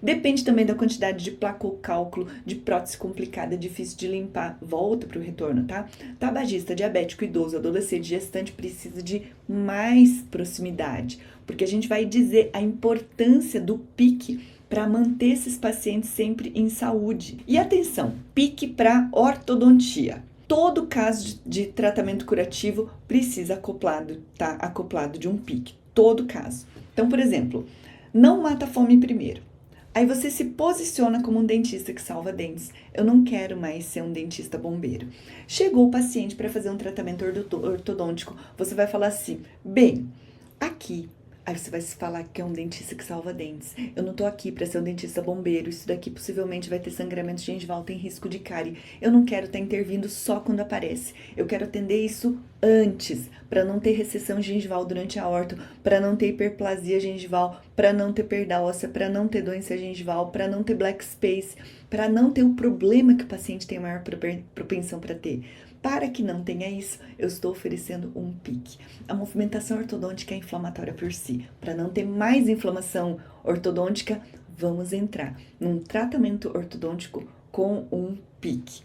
Depende também da quantidade de placa ou cálculo, de prótese complicada, difícil de limpar. Volta para o retorno, tá? Tabagista, diabético, idoso, adolescente, gestante precisa de mais proximidade, porque a gente vai dizer a importância do PIC para manter esses pacientes sempre em saúde. E atenção, PIC para ortodontia. Todo caso de tratamento curativo precisa tá acoplado de um PIC. Todo caso. Então, por exemplo, não mata a fome primeiro. Aí você se posiciona como um dentista que salva dentes. Eu não quero mais ser um dentista bombeiro. Chegou o paciente para fazer um tratamento ortodôntico. Você vai falar assim, bem, aqui. Aí você vai se falar que é um dentista que salva dentes. Eu não tô aqui para ser um dentista bombeiro. Isso daqui possivelmente vai ter sangramento gengival, tem risco de cárie. Eu não quero estar intervindo só quando aparece. Eu quero atender isso antes, para não ter recessão gengival durante a orto, para não ter hiperplasia gengival, para não ter perda óssea, para não ter doença gengival, para não ter black space, para não ter o problema que o paciente tem maior propensão para ter. Para que não tenha isso, eu estou oferecendo um PIC. A movimentação ortodôntica é inflamatória por si. Para não ter mais inflamação ortodôntica, vamos entrar num tratamento ortodôntico com um PIC.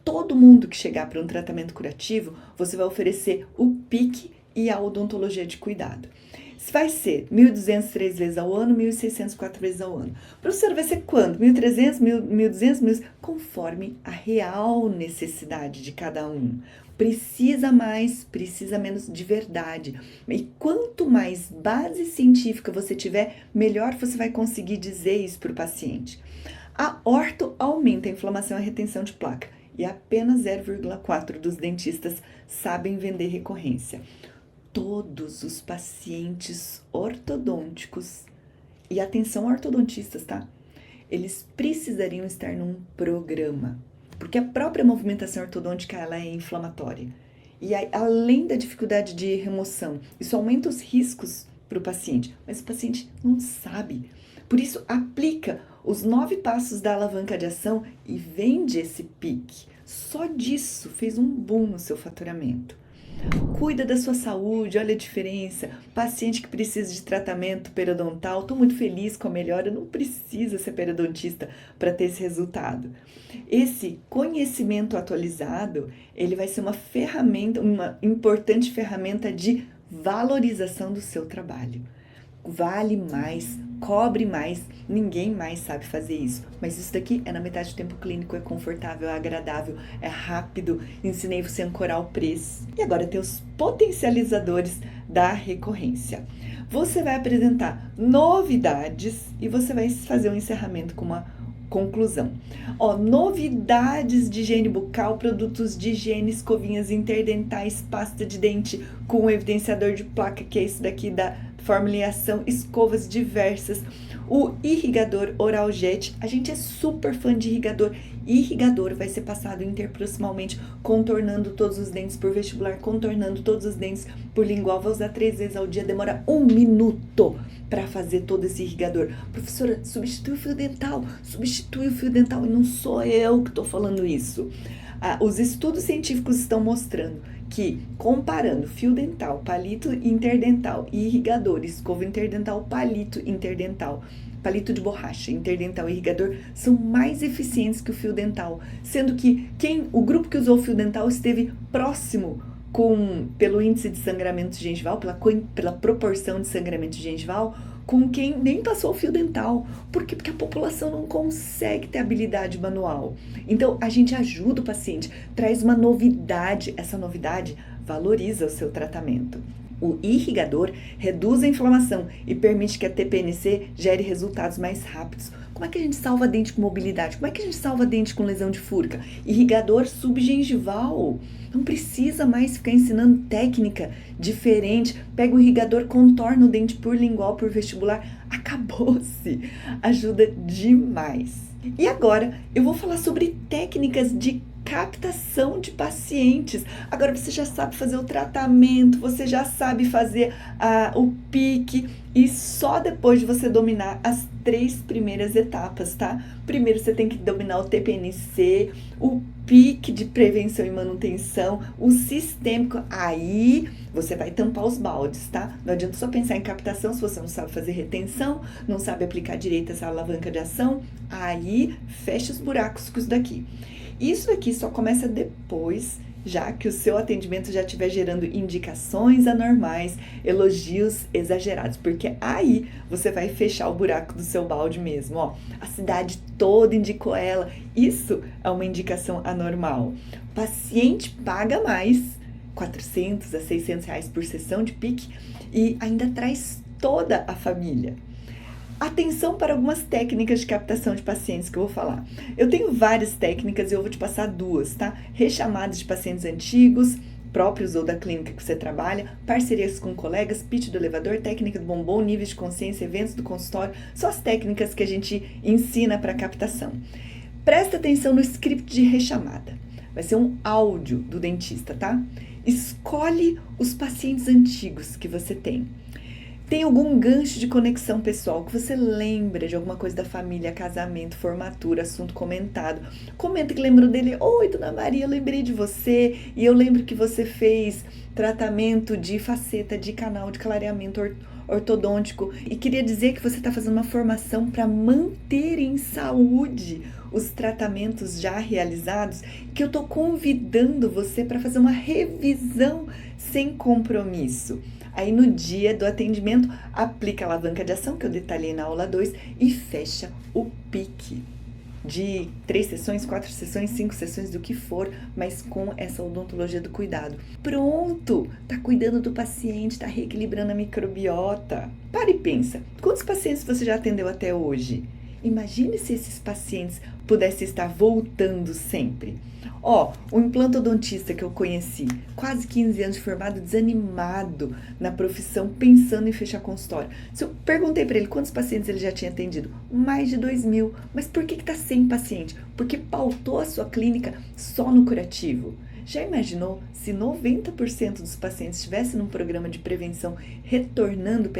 Todo mundo que chegar para um tratamento curativo, você vai oferecer o PIC e a odontologia de cuidado. Se vai ser 1.200 3 vezes ao ano, 1.600 4 vezes ao ano. O professor vai ser quando? 1.300, 1.200, 1.000, conforme a real necessidade de cada um. Precisa mais, precisa menos de verdade. E quanto mais base científica você tiver, melhor você vai conseguir dizer isso para o paciente. A orto aumenta a inflamação e a retenção de placa. E apenas 0,4% dos dentistas sabem vender recorrência. Todos os pacientes ortodônticos, e atenção ortodontistas, tá? Eles precisariam estar num programa, porque a própria movimentação ortodôntica ela é inflamatória. E aí, além da dificuldade de remoção, isso aumenta os riscos para o paciente, mas o paciente não sabe. Por isso, aplica os 9 passos da alavanca de ação e vende esse PIC. Só disso fez um boom no seu faturamento. Cuida da sua saúde, olha a diferença. Paciente que precisa de tratamento periodontal, estou muito feliz com a melhora, não precisa ser periodontista para ter esse resultado. Esse conhecimento atualizado, ele vai ser uma ferramenta, uma importante ferramenta de valorização do seu trabalho. Vale mais, cobre mais, ninguém mais sabe fazer isso. Mas isso daqui é na metade do tempo clínico, é confortável, é agradável, é rápido, ensinei você a ancorar o preço. E agora tem os potencializadores da recorrência. Você vai apresentar novidades e você vai fazer um encerramento com uma conclusão. Novidades de higiene bucal, produtos de higiene, escovinhas interdentais, pasta de dente com evidenciador de placa, que é isso daqui da formulação, escovas diversas, o irrigador oral jet. A gente é super fã de irrigador. Irrigador vai ser passado interproximalmente, contornando todos os dentes por vestibular, contornando todos os dentes por lingual. Vai usar 3 vezes ao dia, demora 1 minuto para fazer todo esse irrigador. Professora, substitui o fio dental, e não sou eu que estou falando isso. Os estudos científicos estão mostrando que, comparando fio dental, palito interdental e irrigador, escova interdental, palito interdental, palito de borracha, interdental e irrigador, são mais eficientes que o fio dental, sendo que o grupo que usou o fio dental esteve próximo pelo índice de sangramento gengival, pela proporção de sangramento gengival, com quem nem passou o fio dental. Por quê? Porque a população não consegue ter habilidade manual. Então, a gente ajuda o paciente, traz uma novidade. Essa novidade valoriza o seu tratamento. O irrigador reduz a inflamação e permite que a TPNC gere resultados mais rápidos. Como é que a gente salva dente com mobilidade? Como é que a gente salva dente com lesão de fúrica? Irrigador subgengival. Não precisa mais ficar ensinando técnica diferente. Pega o irrigador, contorna o dente por lingual, por vestibular. Acabou-se. Ajuda demais. E agora eu vou falar sobre técnicas de captação de pacientes. Agora você já sabe fazer o tratamento, você já sabe fazer o pique, e só depois de você dominar as 3 primeiras etapas, tá? Primeiro você tem que dominar o TPNC, o pique de prevenção e manutenção, o sistêmico, aí você vai tampar os baldes, tá? Não adianta só pensar em captação se você não sabe fazer retenção, não sabe aplicar direito essa alavanca de ação, aí fecha os buracos com isso daqui. Isso aqui só começa depois, já que o seu atendimento já estiver gerando indicações anormais, elogios exagerados, porque aí você vai fechar o buraco do seu balde mesmo, ó. A cidade toda indicou ela, isso é uma indicação anormal. O paciente paga mais, 400 a 600 reais por sessão de pique, e ainda traz toda a família. Atenção para algumas técnicas de captação de pacientes que eu vou falar. Eu tenho várias técnicas e eu vou te passar 2, tá? Rechamadas de pacientes antigos, próprios ou da clínica que você trabalha, parcerias com colegas, pitch do elevador, técnica do bombom, níveis de consciência, eventos do consultório, são as técnicas que a gente ensina para captação. Presta atenção no script de rechamada. Vai ser um áudio do dentista, tá? Escolhe os pacientes antigos que você tem. Tem algum gancho de conexão pessoal que você lembra de alguma coisa da família, casamento, formatura, assunto comentado. Comenta que lembrou dele. Oi, Dona Maria, eu lembrei de você e eu lembro que você fez tratamento de faceta, de canal, de clareamento ortodôntico e queria dizer que você está fazendo uma formação para manter em saúde os tratamentos já realizados, que eu estou convidando você para fazer uma revisão sem compromisso. Aí no dia do atendimento, aplica a alavanca de ação, que eu detalhei na aula 2, e fecha o pique de 3 sessões, 4 sessões, 5 sessões, do que for, mas com essa odontologia do cuidado. Pronto! Tá cuidando do paciente, tá reequilibrando a microbiota. Para e pensa, quantos pacientes você já atendeu até hoje? Imagine se esses pacientes pudessem estar voltando sempre. Ó, o implantodontista que eu conheci, quase 15 anos de formado, desanimado na profissão, pensando em fechar consultório. Se eu perguntei para ele quantos pacientes ele já tinha atendido, mais de 2.000. Mas por que tá sem paciente? Porque pautou a sua clínica só no curativo. Já imaginou se 90% dos pacientes estivessem num programa de prevenção retornando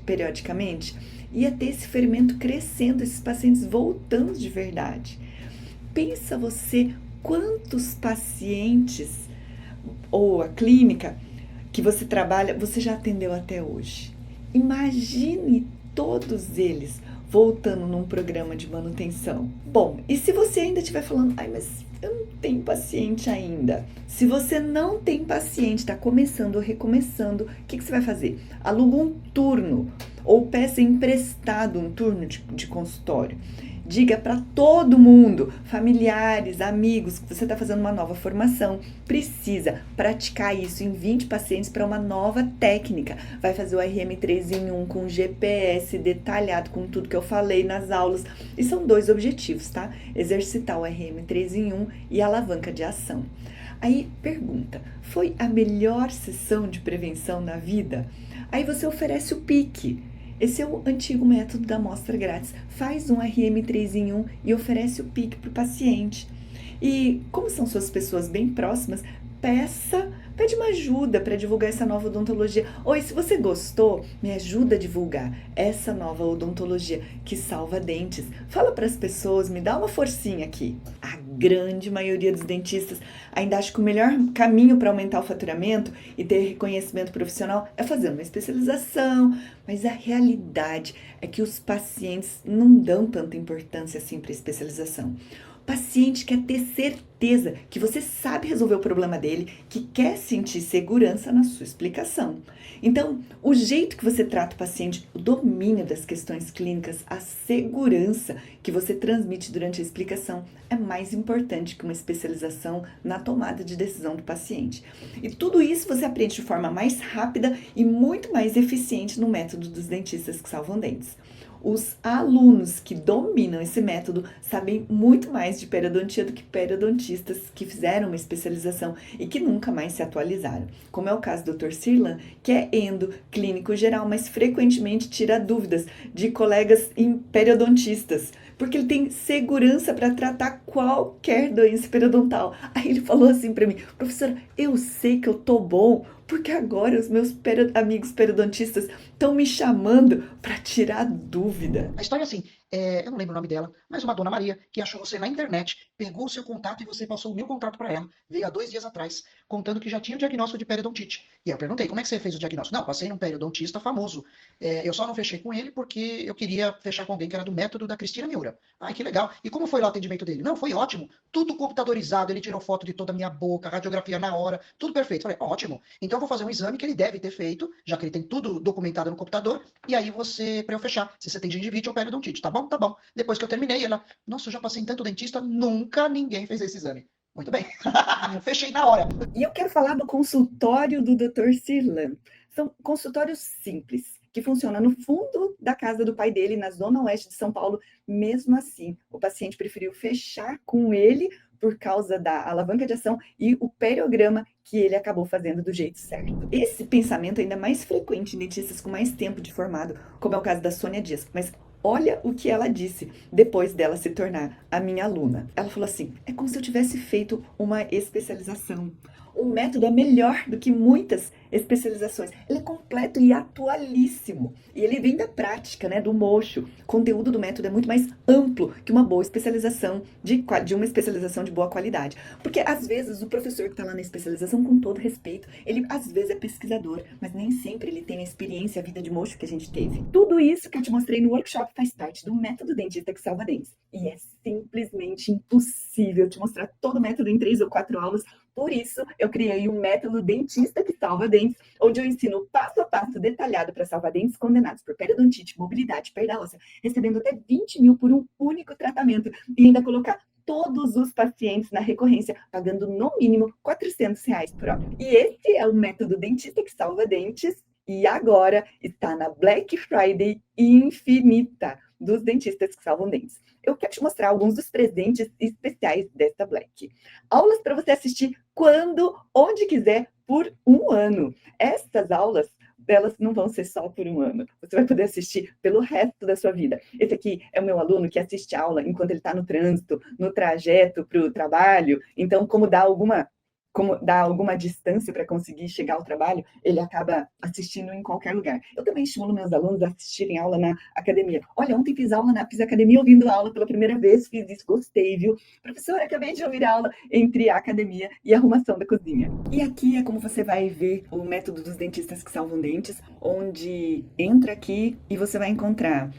periodicamente? Ia ter esse ferimento crescendo, esses pacientes voltando de verdade. Pensa você quantos pacientes ou a clínica que você trabalha, você já atendeu até hoje. Imagine todos eles voltando num programa de manutenção. Bom, e se você ainda estiver falando, ai, mas eu não tenho paciente ainda. Se você não tem paciente, está começando ou recomeçando, o que você vai fazer? Aluga um turno ou peça emprestado um turno de consultório. Diga para todo mundo, familiares, amigos, que você está fazendo uma nova formação. Precisa praticar isso em 20 pacientes para uma nova técnica. Vai fazer o RM 3 em 1 com GPS detalhado, com tudo que eu falei nas aulas. E são 2 objetivos, tá? Exercitar o RM 3 em 1 e a alavanca de ação. Aí pergunta, foi a melhor sessão de prevenção na vida? Aí você oferece o pique. Esse é o antigo método da amostra grátis. Faz um RM 3 em 1 e oferece o pique para o paciente. E como são suas pessoas bem próximas, pede uma ajuda para divulgar essa nova odontologia. Oi, se você gostou, me ajuda a divulgar essa nova odontologia que salva dentes. Fala para as pessoas, me dá uma forcinha aqui. A grande maioria dos dentistas ainda acha que o melhor caminho para aumentar o faturamento e ter reconhecimento profissional é fazer uma especialização, mas a realidade é que os pacientes não dão tanta importância assim para a especialização. O paciente quer ter certeza que você sabe resolver o problema dele, que quer sentir segurança na sua explicação. Então, o jeito que você trata o paciente, o domínio das questões clínicas, a segurança que você transmite durante a explicação é mais importante que uma especialização na tomada de decisão do paciente. E tudo isso você aprende de forma mais rápida e muito mais eficiente no método dos dentistas que salvam dentes. Os alunos que dominam esse método sabem muito mais de periodontia do que periodontistas que fizeram uma especialização e que nunca mais se atualizaram. Como é o caso do Dr. Sirlan, que é endo, clínico geral, mas frequentemente tira dúvidas de colegas periodontistas, porque ele tem segurança para tratar qualquer doença periodontal. Aí ele falou assim para mim: professora, eu sei que eu tô bom, porque agora os meus amigos periodontistas estão me chamando para tirar dúvida. A história é assim, eu não lembro o nome dela, mas uma dona Maria que achou você na internet, pegou o seu contato e você passou o meu contato para ela, veio há 2 dias atrás, contando que já tinha o diagnóstico de periodontite. E eu perguntei, como é que você fez o diagnóstico? Não, passei num periodontista famoso. Eu só não fechei com ele porque eu queria fechar com alguém que era do método da Cristina Miura. Ai, que legal. E como foi lá o atendimento dele? Não, foi ótimo. Tudo computadorizado, ele tirou foto de toda a minha boca, radiografia na hora, tudo perfeito. Falei, ótimo. Então eu vou fazer um exame que ele deve ter feito, já que ele tem tudo documentado no computador, e aí para eu fechar, se você tem gengivite ou periodontite, tá bom? Tá bom. Depois que eu terminei, ela, nossa, eu já passei em tanto dentista, nunca ninguém fez esse exame. Muito bem. Fechei na hora. E eu quero falar do consultório do Dr. Cirlan. São consultórios simples, que funcionam no fundo da casa do pai dele, na zona oeste de São Paulo. Mesmo assim, o paciente preferiu fechar com ele por causa da alavanca de ação e o periograma que ele acabou fazendo do jeito certo. Esse pensamento é ainda mais frequente em dentistas com mais tempo de formado, como é o caso da Sônia Dias. Mas olha o que ela disse depois dela se tornar a minha aluna. Ela falou assim: é como se eu tivesse feito uma especialização. O método é melhor do que muitas especializações. Ele é completo e atualíssimo. E ele vem da prática, né, do mocho. O conteúdo do método é muito mais amplo que uma boa especialização, de uma especialização de boa qualidade. Porque, às vezes, o professor que está lá na especialização, com todo respeito, ele, às vezes, é pesquisador, mas nem sempre ele tem a experiência, a vida de mocho que a gente teve. Tudo isso que eu te mostrei no workshop faz parte do método dentista que salva dentes. E é simplesmente impossível te mostrar todo o método em 3 ou 4 aulas. Por isso, eu criei um método dentista que salva dentes, onde eu ensino passo a passo detalhado para salvar dentes condenados por periodontite, mobilidade, perda óssea, recebendo até 20 mil por um único tratamento e ainda colocar todos os pacientes na recorrência, pagando no mínimo R$400 por hora. E esse é o método dentista que salva dentes e agora está na Black Friday infinita dos dentistas que salvam dentes. Eu quero te mostrar alguns dos presentes especiais desta Black. Aulas para você assistir quando, onde quiser, por 1 ano. Estas aulas, elas não vão ser só por 1 ano. Você vai poder assistir pelo resto da sua vida. Esse aqui é o meu aluno que assiste aula enquanto ele está no trânsito, no trajeto para o trabalho. Então, como dá alguma distância para conseguir chegar ao trabalho, ele acaba assistindo em qualquer lugar. Eu também estimulo meus alunos a assistirem aula na academia. Olha, ontem fiz aula fiz academia ouvindo aula pela primeira vez, fiz isso, gostei, viu? Professora, acabei de ouvir aula entre a academia e a arrumação da cozinha. E aqui é como você vai ver o método dos dentistas que salvam dentes, onde entra aqui e você vai encontrar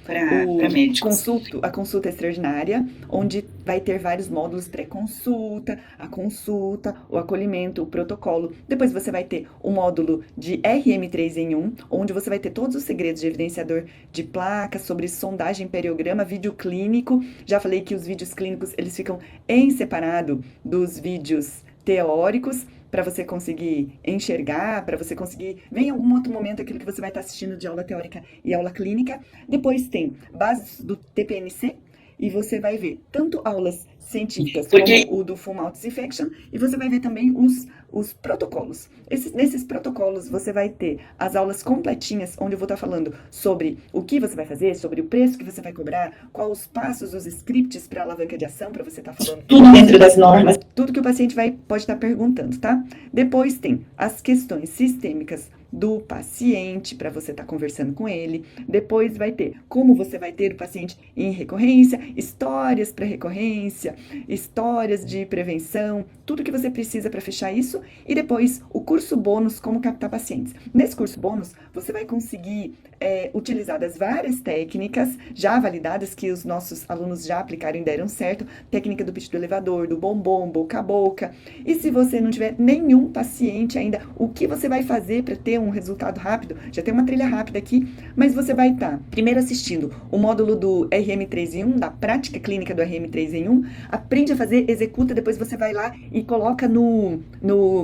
a consulta extraordinária, onde vai ter vários módulos pré-consulta, a consulta, o acolhimento, o protocolo. Depois você vai ter o módulo de RM3 em 1, onde você vai ter todos os segredos de evidenciador de placa, sobre sondagem, periograma, vídeo clínico. Já falei que os vídeos clínicos, eles ficam em separado dos vídeos teóricos, para você conseguir enxergar, para você conseguir ver em algum outro momento aquilo que você vai estar assistindo de aula teórica e aula clínica. Depois tem bases do TPNC, e você vai ver tanto aulas científicas como o do Full Mouth Disinfection, e você vai ver também os protocolos. Nesses protocolos você vai ter as aulas completinhas, onde eu vou estar falando sobre o que você vai fazer, sobre o preço que você vai cobrar, quais os passos, os scripts para alavanca de ação, para você estar falando tudo dentro das normas, tudo que o paciente pode estar perguntando, tá? Depois tem as questões sistêmicas do paciente, para você estar conversando com ele. Depois vai ter como você vai ter o paciente em recorrência, histórias para recorrência, histórias de prevenção, tudo que você precisa para fechar isso. E depois o curso bônus, como captar pacientes. Nesse curso bônus, você vai conseguir utilizar das várias técnicas já validadas, que os nossos alunos já aplicaram e deram certo, técnica do pitch do elevador, do bombom, boca a boca. E se você não tiver nenhum paciente ainda, o que você vai fazer para ter um resultado rápido? Já tem uma trilha rápida aqui, mas você vai estar primeiro assistindo o módulo do RM3 em 1, da prática clínica do RM3 em 1, aprende a fazer, executa, depois você vai lá e coloca no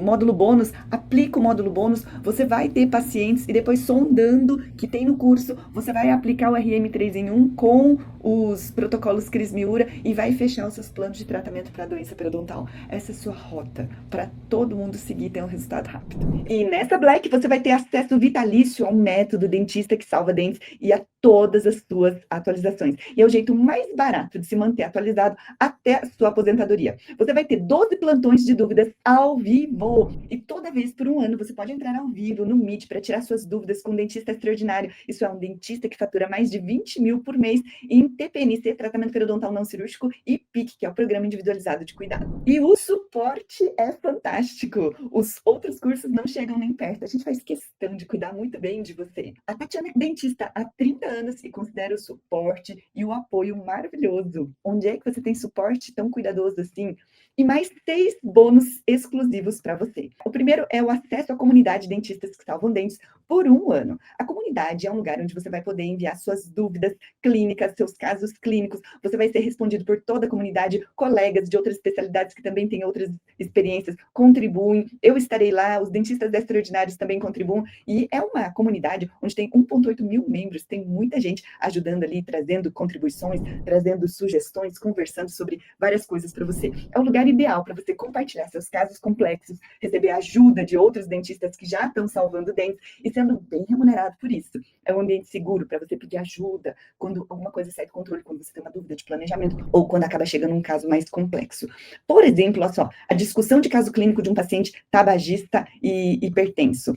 módulo bônus, aplica o módulo bônus, você vai ter pacientes e depois sondando que tem no curso você vai aplicar o RM3 em 1 com os protocolos Cris Miura e vai fechar os seus planos de tratamento para a doença periodontal. Essa é a sua rota para todo mundo seguir e ter um resultado rápido. E nessa Black você vai ter acesso vitalício ao método Dentista que Salva Dentes e a todas as suas atualizações. E é o jeito mais barato de se manter atualizado até a sua aposentadoria. Você vai ter 12 plantões de dúvidas ao vivo. E toda vez por um ano você pode entrar ao vivo no Meet para tirar suas dúvidas com um dentista extraordinário. Isso é um dentista que fatura mais de 20 mil por mês em TPNC, tratamento periodontal não cirúrgico, e PIC, que é o Programa Individualizado de Cuidado. E o suporte é fantástico. Os outros cursos não chegam nem perto. A gente faz questão de cuidar muito bem de você. A Tatiana é dentista há 30 anos e considera o suporte e o apoio maravilhoso. Onde é que você tem suporte tão cuidadoso assim? E mais 6 bônus exclusivos para você. O primeiro é o acesso à comunidade Dentistas que Salvam Dentes por 1 ano. A comunidade é um lugar onde você vai poder enviar suas dúvidas clínicas, seus casos clínicos. Você vai ser respondido por toda a comunidade, colegas de outras especialidades que também têm outras experiências contribuem. Eu estarei lá, os dentistas extraordinários também contribuem. E é uma comunidade onde tem 1,8 mil membros, tem muita gente ajudando ali, trazendo contribuições, trazendo sugestões, conversando sobre várias coisas para você. É um lugar ideal para você compartilhar seus casos complexos, receber ajuda de outros dentistas que já estão salvando dentes e sendo bem remunerado por isso. É um ambiente seguro para você pedir ajuda quando alguma coisa sai do controle, quando você tem uma dúvida de planejamento ou quando acaba chegando um caso mais complexo. Por exemplo, olha só, a discussão de caso clínico de um paciente tabagista e hipertenso.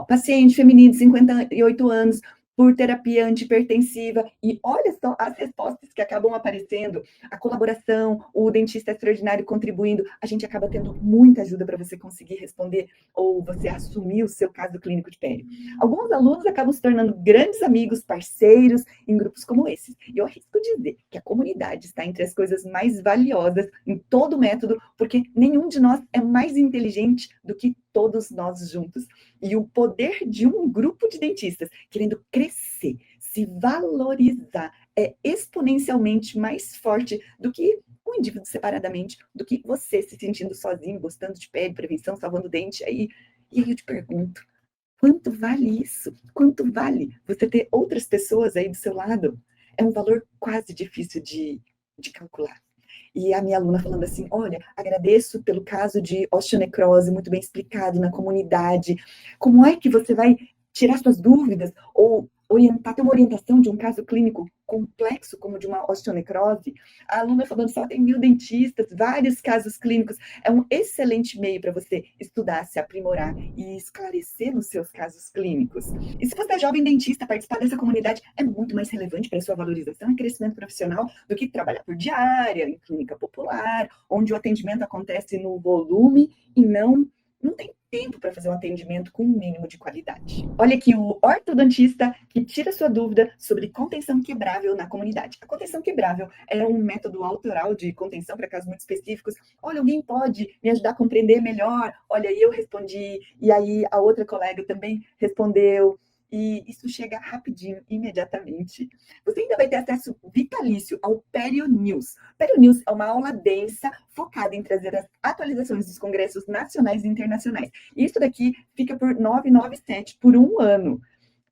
Paciente feminino de 58 anos, por terapia antihipertensiva, e olha só as respostas que acabam aparecendo, a colaboração, o dentista extraordinário contribuindo, a gente acaba tendo muita ajuda para você conseguir responder ou você assumir o seu caso clínico de pele. Alguns alunos acabam se tornando grandes amigos, parceiros em grupos como esses. E eu arrisco dizer que a comunidade está entre as coisas mais valiosas em todo o método, porque nenhum de nós é mais inteligente do que todos nós juntos. E o poder de um grupo de dentistas querendo crescer, se valorizar, é exponencialmente mais forte do que um indivíduo separadamente, do que você se sentindo sozinho, gostando de pele, prevenção, salvando dente. E aí eu te pergunto, quanto vale isso? Quanto vale você ter outras pessoas aí do seu lado? É um valor quase difícil de calcular. E a minha aluna falando assim, olha, agradeço pelo caso de osteonecrose, muito bem explicado na comunidade. Como é que você vai tirar suas dúvidas ou ter uma orientação de um caso clínico complexo, como de uma osteonecrose? A aluna falando, só tem 1000 dentistas, vários casos clínicos. É um excelente meio para você estudar, se aprimorar e esclarecer nos seus casos clínicos. E se você é jovem dentista, participar dessa comunidade é muito mais relevante para a sua valorização e crescimento profissional do que trabalhar por diária, em clínica popular, onde o atendimento acontece no volume e não tem tempo para fazer um atendimento com um mínimo de qualidade. Olha aqui o ortodontista que tira sua dúvida sobre contenção quebrável na comunidade. A contenção quebrável é um método autoral de contenção para casos muito específicos. Olha, alguém pode me ajudar a compreender melhor? Olha, aí eu respondi, e aí a outra colega também respondeu. E isso chega rapidinho, imediatamente. Você ainda vai ter acesso vitalício ao Perio News. Perio News é uma aula densa, focada em trazer as atualizações dos congressos nacionais e internacionais. Isso daqui fica por R$ 997 por 1 ano.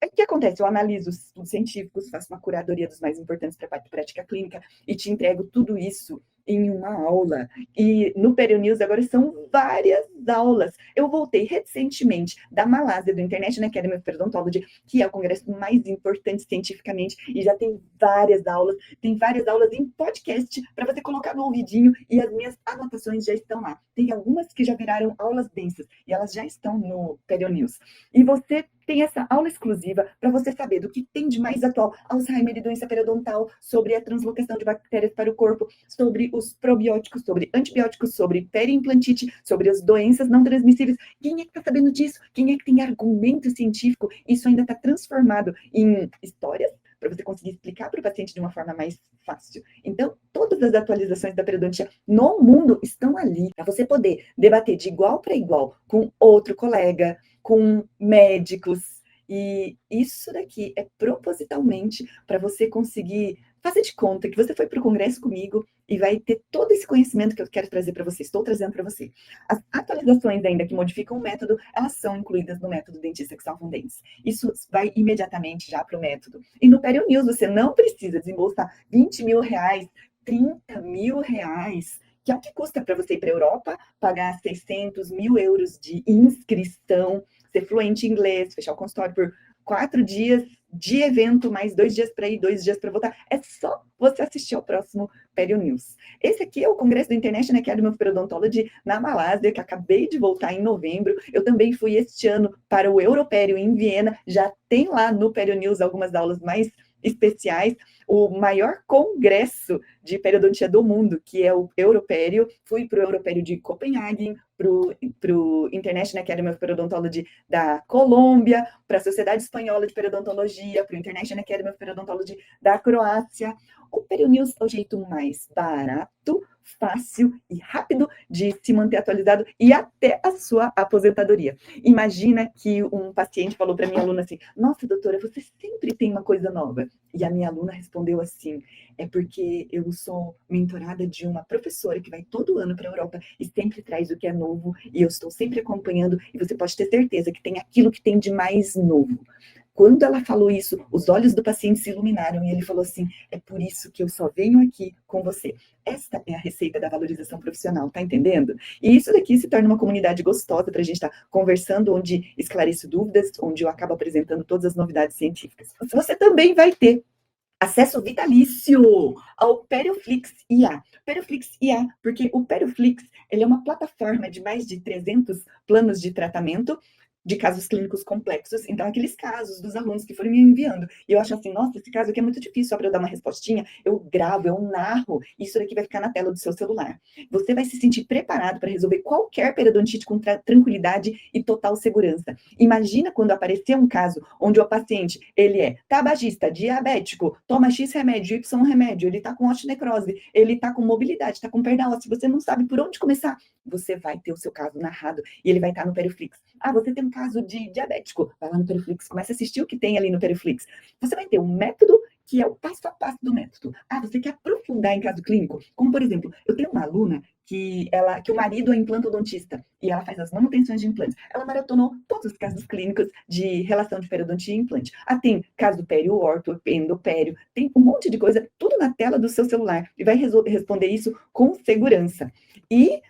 O que acontece? Eu analiso os estudos científicos, faço uma curadoria dos mais importantes para a prática clínica e te entrego tudo isso em uma aula. E no Perio News agora são várias aulas. Eu voltei recentemente da Malásia, do International Academy of Periodontology, que é o congresso mais importante cientificamente, e já tem várias aulas em podcast para você colocar no ouvidinho, e as minhas anotações já estão lá. Tem algumas que já viraram aulas densas, e elas já estão no Perio News. E você tem essa aula exclusiva para você saber do que tem de mais atual, Alzheimer e doença periodontal, sobre a translocação de bactérias para o corpo, sobre os probióticos, sobre antibióticos, sobre periimplantite, sobre as doenças não transmissíveis. Quem é que está sabendo disso? Quem é que tem argumento científico? Isso ainda está transformado em histórias para você conseguir explicar para o paciente de uma forma mais fácil. Então, todas as atualizações da periodontia no mundo estão ali para você poder debater de igual para igual com outro colega, com médicos. E isso daqui é propositalmente para você conseguir Faça de conta que você foi para o congresso comigo e vai ter todo esse conhecimento que eu quero trazer para você, estou trazendo para você. As atualizações ainda que modificam o método, elas são incluídas no método Dentista que Salvam Dentes. Isso vai imediatamente já para o método. E no Perio News você não precisa desembolsar 20 mil reais, 30 mil reais, que é o que custa para você ir para a Europa, pagar 600 mil euros de inscrição, ser fluente em inglês, fechar o consultório por 4 dias de evento, mais 2 dias para ir, 2 dias para voltar. É só você assistir ao próximo Perio News. Esse aqui é o congresso do International Academy of Periodontology na Malásia, que acabei de voltar em novembro. Eu também fui este ano para o Europério em Viena. Já tem lá no Perio News algumas aulas mais especiais. O maior congresso de periodontia do mundo, que é o Europério. Fui para o Europério de Copenhague, para o International Academy of Periodontology da Colômbia, para a Sociedade Espanhola de Periodontologia, para o International Academy of Periodontology da Croácia. O Perio News é o jeito mais barato, fácil e rápido de se manter atualizado e até a sua aposentadoria. Imagina que um paciente falou para minha aluna assim: nossa, doutora, você sempre tem uma coisa nova. E a minha aluna respondeu assim: é porque eu sou mentorada de uma professora que vai todo ano para a Europa e sempre traz o que é novo, e eu estou sempre acompanhando, e você pode ter certeza que tem aquilo que tem de mais novo. Quando ela falou isso, os olhos do paciente se iluminaram e ele falou assim: é por isso que eu só venho aqui com você. Esta é a receita da valorização profissional, tá entendendo? E isso daqui se torna uma comunidade gostosa para a gente estar conversando, onde esclareço dúvidas, onde eu acabo apresentando todas as novidades científicas. Você também vai ter acesso vitalício ao Perioflix IA. Perioflix IA, porque o Perioflix, ele é uma plataforma de mais de 300 planos de tratamento de casos clínicos complexos. Então, aqueles casos dos alunos que foram me enviando, e eu acho assim, nossa, esse caso aqui é muito difícil, só para eu dar uma respostinha, eu gravo, eu narro, e isso daqui vai ficar na tela do seu celular. Você vai se sentir preparado para resolver qualquer periodontite com tranquilidade e total segurança. Imagina quando aparecer um caso onde o paciente, ele é tabagista, diabético, toma X remédio, Y remédio, ele está com osteonecrose, ele está com mobilidade, está com perda óssea, você não sabe por onde começar, você vai ter o seu caso narrado e ele vai estar no Perioflix. Ah, você tem um caso de diabético, vai lá no Perioflix, começa a assistir o que tem ali no Perioflix. Você vai ter um método que é o passo a passo do método. Ah, você quer aprofundar em caso clínico? Como, por exemplo, eu tenho uma aluna que o marido é implantodontista e ela faz as manutenções de implantes. Ela maratonou todos os casos clínicos de relação de periodontia e implante. Ah, tem caso pério-orto, endopério, tem um monte de coisa, tudo na tela do seu celular e vai responder isso com segurança. E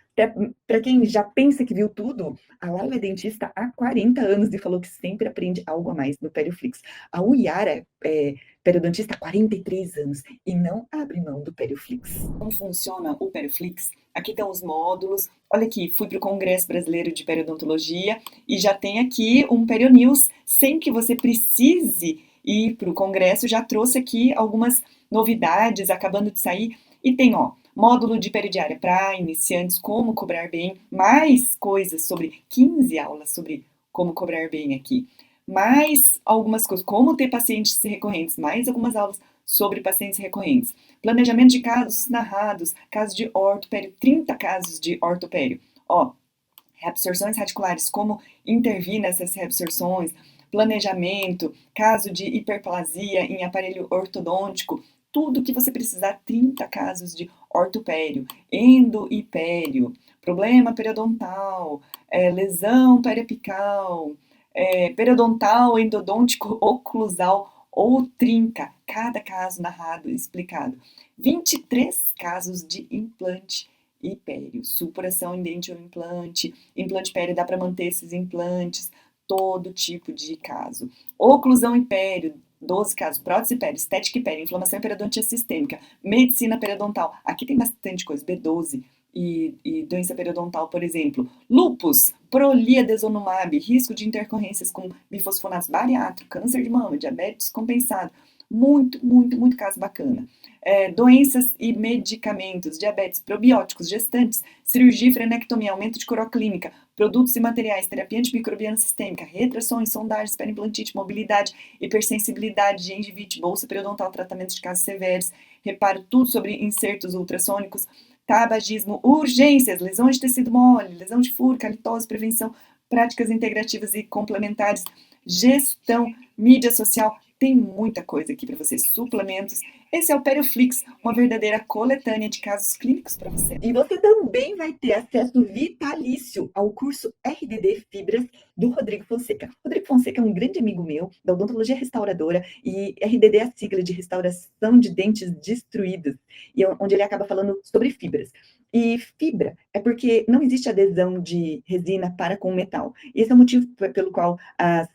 para quem já pensa que viu tudo, a Laila é dentista há 40 anos e falou que sempre aprende algo a mais no Perioflix. A Uyara é periodontista há 43 anos e não abre mão do Perioflix. Como funciona o Perioflix? Aqui estão os módulos. Olha aqui, fui para o Congresso Brasileiro de Periodontologia e já tem aqui um Perio News, sem que você precise ir para o congresso. Já trouxe aqui algumas novidades acabando de sair e tem, ó, módulo de peridiária para iniciantes, como cobrar bem, mais coisas sobre 15 aulas sobre como cobrar bem aqui, mais algumas coisas, como ter pacientes recorrentes, mais algumas aulas sobre pacientes recorrentes, planejamento de casos narrados, casos de ortopério, 30 casos de ortopério, ó, reabsorções radiculares, como intervir nessas reabsorções, planejamento, caso de hiperplasia em aparelho ortodôntico, tudo que você precisar, 30 casos de ortopério, endohipério, problema periodontal, lesão periapical, periodontal, endodôntico, oclusal ou trinca, cada caso narrado e explicado. 23 casos de implante hipério, supuração em dente ou implante pério, dá para manter esses implantes, todo tipo de caso. Oclusão hipério, 12 casos, prótese pério, estética hipério, inflamação e periodontia sistêmica, medicina periodontal, aqui tem bastante coisa, B12 e doença periodontal, por exemplo, lúpus, prolia desonumab, risco de intercorrências com bifosfonatos bariátrico, câncer de mama, diabetes compensado, muito caso bacana. Doenças e medicamentos, diabetes, probióticos, gestantes, cirurgia e frenectomia, aumento de coroclínica, produtos e materiais, terapia antimicrobiana sistêmica, retrações, sondagens, perimplantite, mobilidade, hipersensibilidade, gengivite, bolsa periodontal, tratamento de casos severos, reparo, tudo sobre insertos ultrassônicos, tabagismo, urgências, lesões de tecido mole, lesão de furo, halitose, prevenção, práticas integrativas e complementares, gestão, mídia social, Tem muita coisa aqui para você, suplementos. Esse é o Perioflix, uma verdadeira coletânea de casos clínicos para você. E você também vai ter acesso vitalício ao curso RDD Fibras do Rodrigo Fonseca. Rodrigo Fonseca é um grande amigo meu da odontologia restauradora e RDD é a sigla de restauração de dentes destruídos, e onde ele acaba falando sobre fibras. E fibra é porque não existe adesão de resina para com metal. E esse é o motivo pelo qual as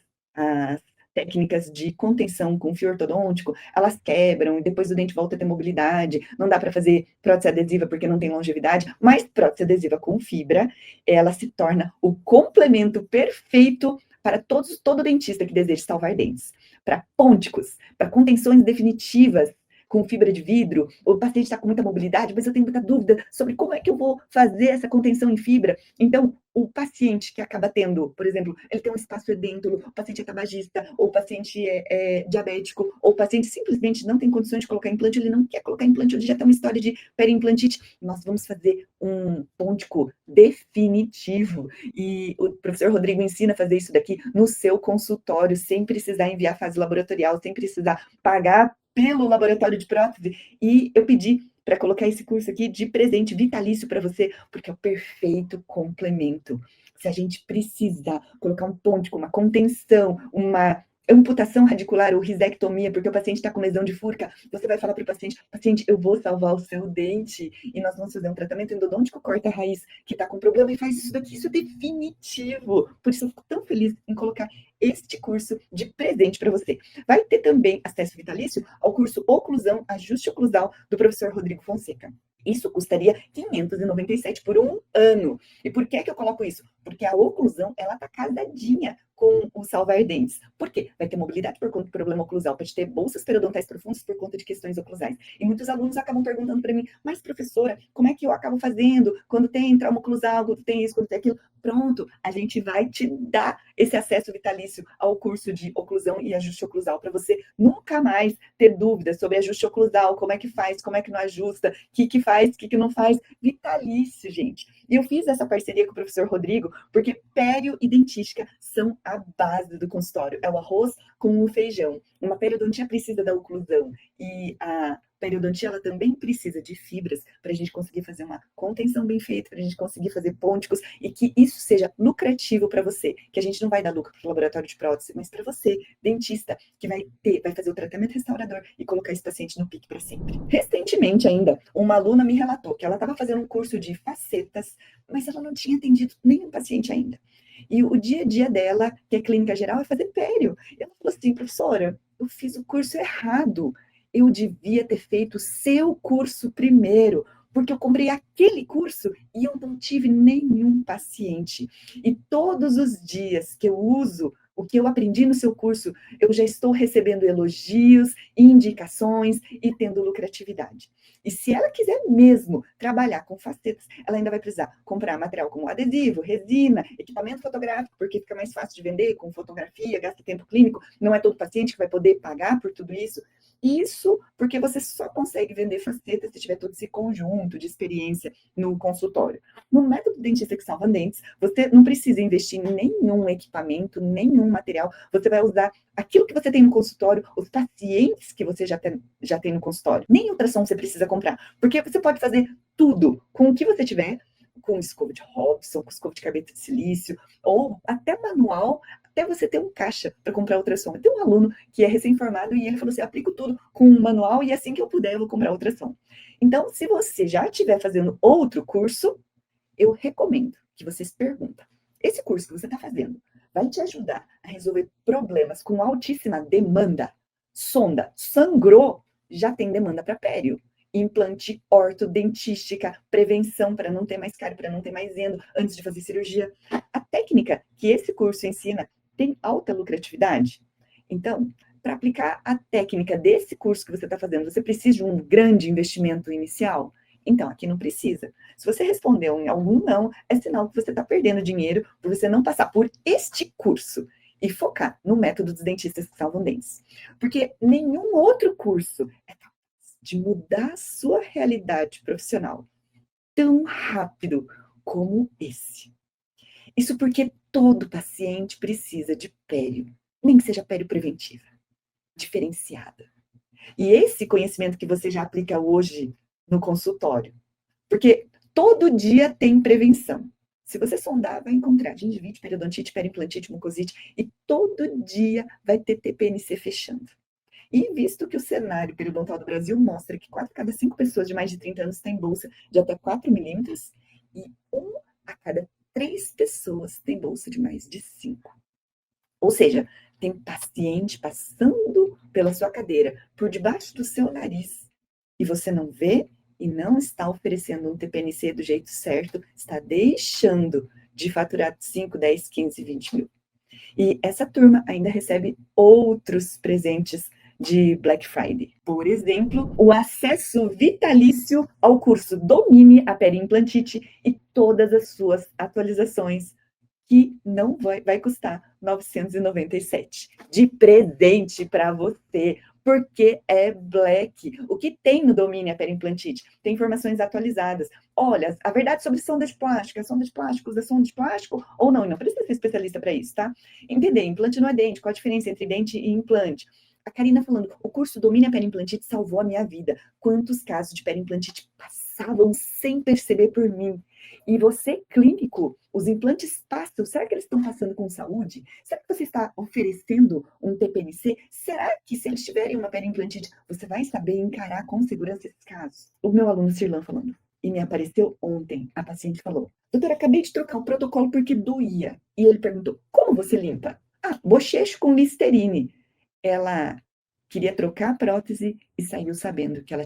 técnicas de contenção com fio ortodôntico, elas quebram e depois o dente volta a ter mobilidade. Não dá para fazer prótese adesiva porque não tem longevidade, mas prótese adesiva com fibra, ela se torna o complemento perfeito para todo dentista que deseja salvar dentes. Para pônticos, para contenções definitivas com fibra de vidro, o paciente está com muita mobilidade, mas eu tenho muita dúvida sobre como é que eu vou fazer essa contenção em fibra. Então, o paciente que acaba tendo, por exemplo, ele tem um espaço edêntulo, o paciente é tabagista, ou o paciente é diabético, ou o paciente simplesmente não tem condições de colocar implante, ele não quer colocar implante, ele já tem uma história de periimplantite, nós vamos fazer um pôntico definitivo. E o professor Rodrigo ensina a fazer isso daqui no seu consultório, sem precisar enviar fase laboratorial, sem precisar pagar pelo laboratório de prótese. E eu pedi para colocar esse curso aqui de presente vitalício para você, porque é o perfeito complemento. Se a gente precisar colocar um ponte com uma contenção, uma amputação radicular ou risectomia, porque o paciente está com lesão de furca, você vai falar para o paciente, eu vou salvar o seu dente, e nós vamos fazer um tratamento endodôntico corta-raiz, que está com problema, e faz isso daqui, isso é definitivo. Por isso eu fico tão feliz em colocar este curso de presente para você. Vai ter também acesso vitalício ao curso Oclusão, Ajuste Oclusal, do professor Rodrigo Fonseca. Isso custaria R$ 597 por um ano. E por que eu coloco isso? Porque a oclusão, ela tá casadinha com o salvar dentes. Por quê? Vai ter mobilidade por conta do problema oclusal, pode ter bolsas periodontais profundas por conta de questões oclusais. E muitos alunos acabam perguntando para mim, mas professora, como é que eu acabo fazendo quando tem trauma oclusal, quando tem isso, quando tem aquilo? Pronto, a gente vai te dar esse acesso vitalício ao curso de oclusão e ajuste oclusal, para você nunca mais ter dúvidas sobre ajuste oclusal, como é que faz, como é que não ajusta, o que faz, o que não faz. Vitalício, gente. E eu fiz essa parceria com o professor Rodrigo, porque pério e dentística são a base do consultório. É o arroz com o feijão. Uma periodontia precisa da oclusão e a periodontia, ela também precisa de fibras para a gente conseguir fazer uma contenção bem feita, para a gente conseguir fazer pônticos e que isso seja lucrativo para você, que a gente não vai dar lucro para o laboratório de prótese, mas para você, dentista, que vai fazer o tratamento restaurador e colocar esse paciente no pique para sempre. Recentemente ainda, uma aluna me relatou que ela estava fazendo um curso de facetas, mas ela não tinha atendido nenhum paciente ainda. E o dia a dia dela, que é clínica geral, é fazer pério. E ela falou assim, professora, eu fiz o curso errado. Eu devia ter feito o seu curso primeiro, porque eu comprei aquele curso e eu não tive nenhum paciente. E todos os dias que eu uso o que eu aprendi no seu curso, eu já estou recebendo elogios, indicações e tendo lucratividade. E se ela quiser mesmo trabalhar com facetas, ela ainda vai precisar comprar material como adesivo, resina, equipamento fotográfico, porque fica mais fácil de vender com fotografia, gasta tempo clínico, não é todo paciente que vai poder pagar por tudo isso. Isso porque você só consegue vender facetas se tiver todo esse conjunto de experiência no consultório. No método Dentista que Salva Dentes, você não precisa investir em nenhum equipamento, nenhum material. Você vai usar aquilo que você tem no consultório, os pacientes que você já tem no consultório. Nem ultrassom você precisa comprar, porque você pode fazer tudo com o que você tiver, com escova de Robson, com escova de carbonato de silício, ou até manual, até você ter um caixa para comprar ultrassom. Tem um aluno que é recém-formado e ele falou assim, aplico tudo com um manual e assim que eu puder eu vou comprar ultrassom. Então, se você já estiver fazendo outro curso, eu recomendo que você se pergunte, esse curso que você está fazendo vai te ajudar a resolver problemas com altíssima demanda? Sonda, sangrou, já tem demanda para pério. Implante ortodentística, prevenção para não ter mais cárie, para não ter mais endo antes de fazer cirurgia. A técnica que esse curso ensina tem alta lucratividade. Então, para aplicar a técnica desse curso que você está fazendo, você precisa de um grande investimento inicial? Então, aqui não precisa. Se você respondeu em algum não, é sinal que você está perdendo dinheiro por você não passar por este curso e focar no método dos dentistas que salvam dentes. Porque nenhum outro curso é capaz de mudar a sua realidade profissional tão rápido como esse. Isso porque todo paciente precisa de pério, nem que seja pério preventiva. diferenciada. E esse conhecimento que você já aplica hoje no consultório, porque todo dia tem prevenção. Se você sondar, vai encontrar gengivite, periodontite, periimplantite, mucosite, e todo dia vai ter TPNC fechando. E visto que o cenário periodontal do Brasil mostra que 4 a cada 5 pessoas de mais de 30 anos têm bolsa de até 4 milímetros, e 1 a cada 3 pessoas tem bolsa de mais de 5. Ou seja, tem paciente passando pela sua cadeira, por debaixo do seu nariz, e você não vê e não está oferecendo um TPNC do jeito certo, está deixando de faturar 5, 10, 15, 20 mil. E essa turma ainda recebe outros presentes de Black Friday. Por exemplo, o acesso vitalício ao curso Domine a Periimplantite e todas as suas atualizações, que não vai custar R$ 997 de presente para você, porque é Black. O que tem no Domine a Periimplantite? Tem informações atualizadas. Olha, a verdade sobre sonda de plástico, usa sonda de plástico ou não? Não precisa ser especialista para isso, tá? Entender, implante não é dente, qual a diferença entre dente e implante? A Karina falando, o curso Domine a Periimplantite salvou a minha vida. Quantos casos de periimplantite passavam sem perceber por mim? E você, clínico, os implantes passam, será que eles estão passando com saúde? Será que você está oferecendo um TPNC? Será que se eles tiverem uma periimplantite, você vai saber encarar com segurança esses casos? O meu aluno Sirlan falando, e me apareceu ontem, a paciente falou, doutora, acabei de trocar o protocolo porque doía. E ele perguntou, como você limpa? Ah, bochecho com Listerine. Ela queria trocar a prótese e saiu sabendo que ela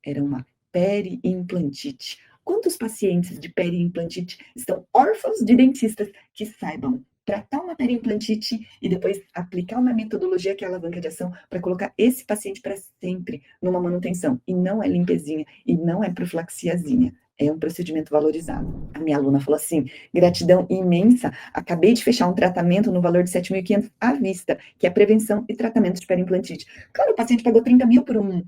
era uma periimplantite. Quantos pacientes de periimplantite estão órfãos de dentistas que saibam tratar uma periimplantite e depois aplicar uma metodologia que é a alavanca de ação para colocar esse paciente para sempre numa manutenção? E não é limpezinha, e não é profilaxiazinha. É um procedimento valorizado. A minha aluna falou assim, gratidão imensa, acabei de fechar um tratamento no valor de 7.500 à vista, que é prevenção e tratamento de periimplantite. Claro, o paciente pagou 30 mil por um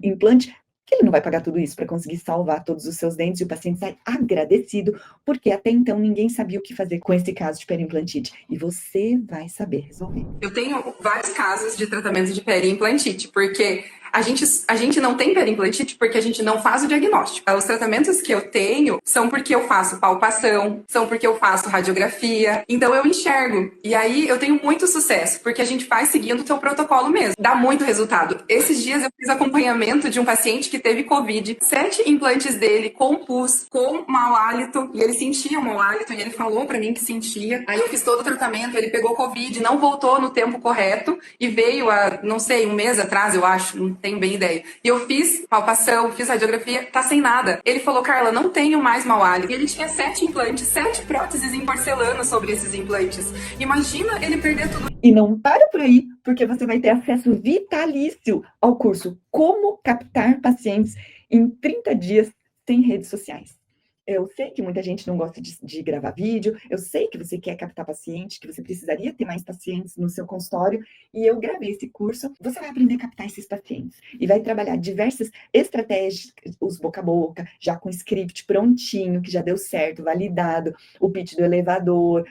implante, que ele não vai pagar tudo isso para conseguir salvar todos os seus dentes, e o paciente sai agradecido, porque até então ninguém sabia o que fazer com esse caso de periimplantite. E você vai saber resolver. Eu tenho vários casos de tratamento de periimplantite, porque a gente não tem periimplantite porque a gente não faz o diagnóstico. Os tratamentos que eu tenho são porque eu faço palpação, são porque eu faço radiografia, então eu enxergo. E aí eu tenho muito sucesso, porque a gente faz seguindo o seu protocolo mesmo. Dá muito resultado. Esses dias eu fiz acompanhamento de um paciente que teve Covid, 7 implantes dele com pus, com mau hálito, e ele sentia o mau hálito, e ele falou pra mim que sentia. Aí eu fiz todo o tratamento, ele pegou Covid, não voltou no tempo correto, e veio há, não sei, um mês atrás, eu acho, não tenho bem ideia. E eu fiz palpação, fiz radiografia, tá sem nada. Ele falou, Carla, não tenho mais mau hálito. E ele tinha 7 implantes, 7 próteses em porcelana sobre esses implantes. Imagina ele perder tudo. E não para por aí, porque você vai ter acesso vitalício ao curso Como Captar Pacientes em 30 dias sem redes sociais. Eu sei que muita gente não gosta de gravar vídeo, eu sei que você quer captar paciente, que você precisaria ter mais pacientes no seu consultório, e eu gravei esse curso. Você vai aprender a captar esses pacientes e vai trabalhar diversas estratégias, os boca a boca, já com script prontinho, que já deu certo, validado, o pitch do elevador,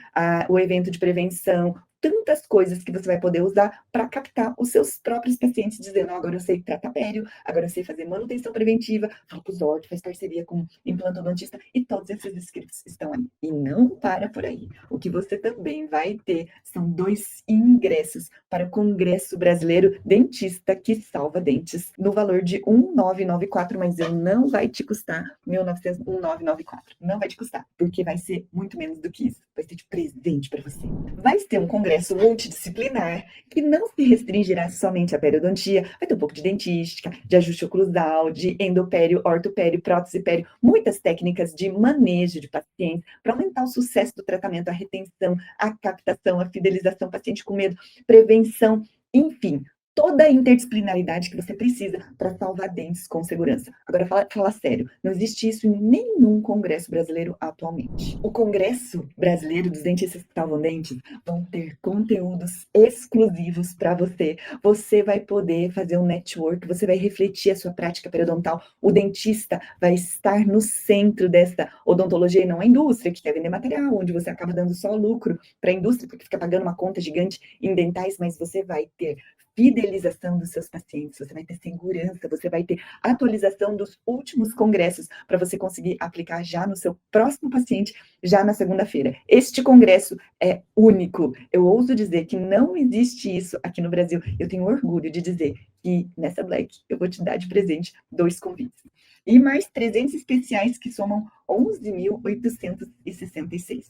o evento de prevenção, tantas coisas que você vai poder usar para captar os seus próprios pacientes, dizendo, agora eu sei tratar pério, agora eu sei fazer manutenção preventiva, falo com os ortos, faz parceria com implantodontista, e todos esses scripts estão ali. E não para por aí. O que você também vai ter são 2 ingressos para o Congresso Brasileiro Dentista que Salva Dentes, no valor de 1.994, mas não vai te custar 1.994. Não vai te custar, porque vai ser muito menos do que isso. Vai ser de presente para você. Vai ter um congresso multidisciplinar que não se restringirá somente à periodontia, vai ter um pouco de dentística, de ajuste oclusal, de endopério, ortopério, prótese pério, muitas técnicas de manejo de pacientes para aumentar o sucesso do tratamento, a retenção, a captação, a fidelização, paciente com medo, prevenção, enfim, toda a interdisciplinaridade que você precisa para salvar dentes com segurança. Agora, fala sério, não existe isso em nenhum congresso brasileiro atualmente. O Congresso Brasileiro dos Dentistas que Salvam Dentes vão ter conteúdos exclusivos para você. Você vai poder fazer um network, você vai refletir a sua prática periodontal. O dentista vai estar no centro dessa odontologia e não a indústria, que quer vender material, onde você acaba dando só lucro para a indústria, porque fica pagando uma conta gigante em dentais, mas você vai ter fidelização dos seus pacientes, você vai ter segurança, você vai ter atualização dos últimos congressos para você conseguir aplicar já no seu próximo paciente, já na segunda-feira. Este congresso é único. Eu ouso dizer que não existe isso aqui no Brasil. Eu tenho orgulho de dizer que nessa Black eu vou te dar de presente 2 convites. E mais 300 especiais que somam 11.866.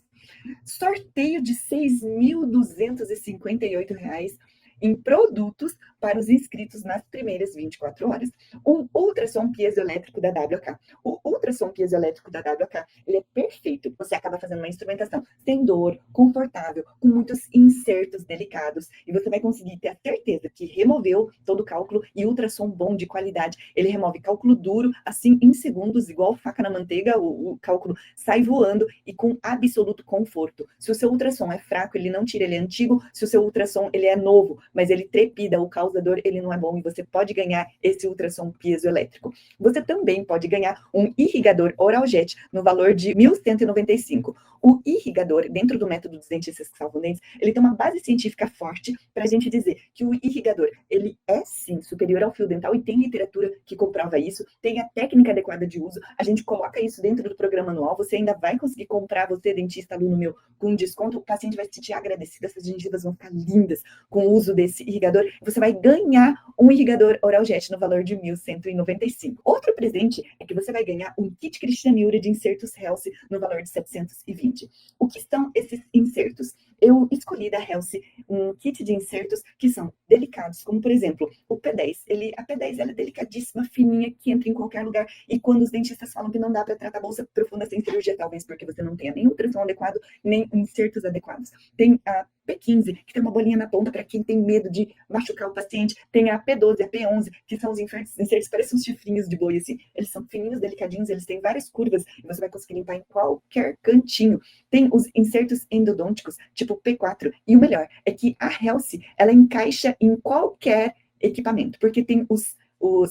Sorteio de R$ 6.258 em produtos para os inscritos nas primeiras 24 horas. Um ultrassom piezoelétrico da WK. O ultrassom piezoelétrico da WK, ele é perfeito. Você acaba fazendo uma instrumentação sem dor, confortável, com muitos insertos delicados, e você vai conseguir ter a certeza que removeu todo o cálculo, e ultrassom bom de qualidade. Ele remove cálculo duro, assim, em segundos, igual faca na manteiga, o cálculo sai voando e com absoluto conforto. Se o seu ultrassom é fraco, ele não tira, ele é antigo. Se o seu ultrassom, ele é novo, mas ele trepida, o causador, ele não é bom, e você pode ganhar esse ultrassom piezoelétrico. Você também pode ganhar um irrigador Oraljet no valor de R$ 1.195. O irrigador, dentro do método dos dentistas que salvam dentes, ele tem uma base científica forte para a gente dizer que o irrigador, ele é sim superior ao fio dental, e tem literatura que comprova isso, tem a técnica adequada de uso, a gente coloca isso dentro do programa anual, você ainda vai conseguir comprar, você dentista, aluno meu, com desconto, o paciente vai se sentir agradecido, essas gengivas vão ficar lindas com o uso desse irrigador, você vai ganhar um irrigador Oraljet no valor de R$ 1.195. Outro presente é que você vai ganhar um kit Cristina Miura de insertos Health no valor de R$ 720. O que são esses insertos? Eu escolhi da Health um kit de insertos que são delicados, como por exemplo, o P10. A P10 ela é delicadíssima, fininha, que entra em qualquer lugar, e quando os dentistas falam que não dá para tratar bolsa profunda sem cirurgia, talvez porque você não tenha nem ultrassom adequado, nem insertos adequados. Tem a P15, que tem uma bolinha na ponta para quem tem medo de machucar o paciente. Tem a P12, a P11, que são os insertos parecem uns chifrinhos de boi, assim. Eles são fininhos, delicadinhos, eles têm várias curvas, e você vai conseguir limpar em qualquer cantinho. Tem os insertos endodônticos, tipo P4, e o melhor é que a Health, ela encaixa em qualquer equipamento, porque tem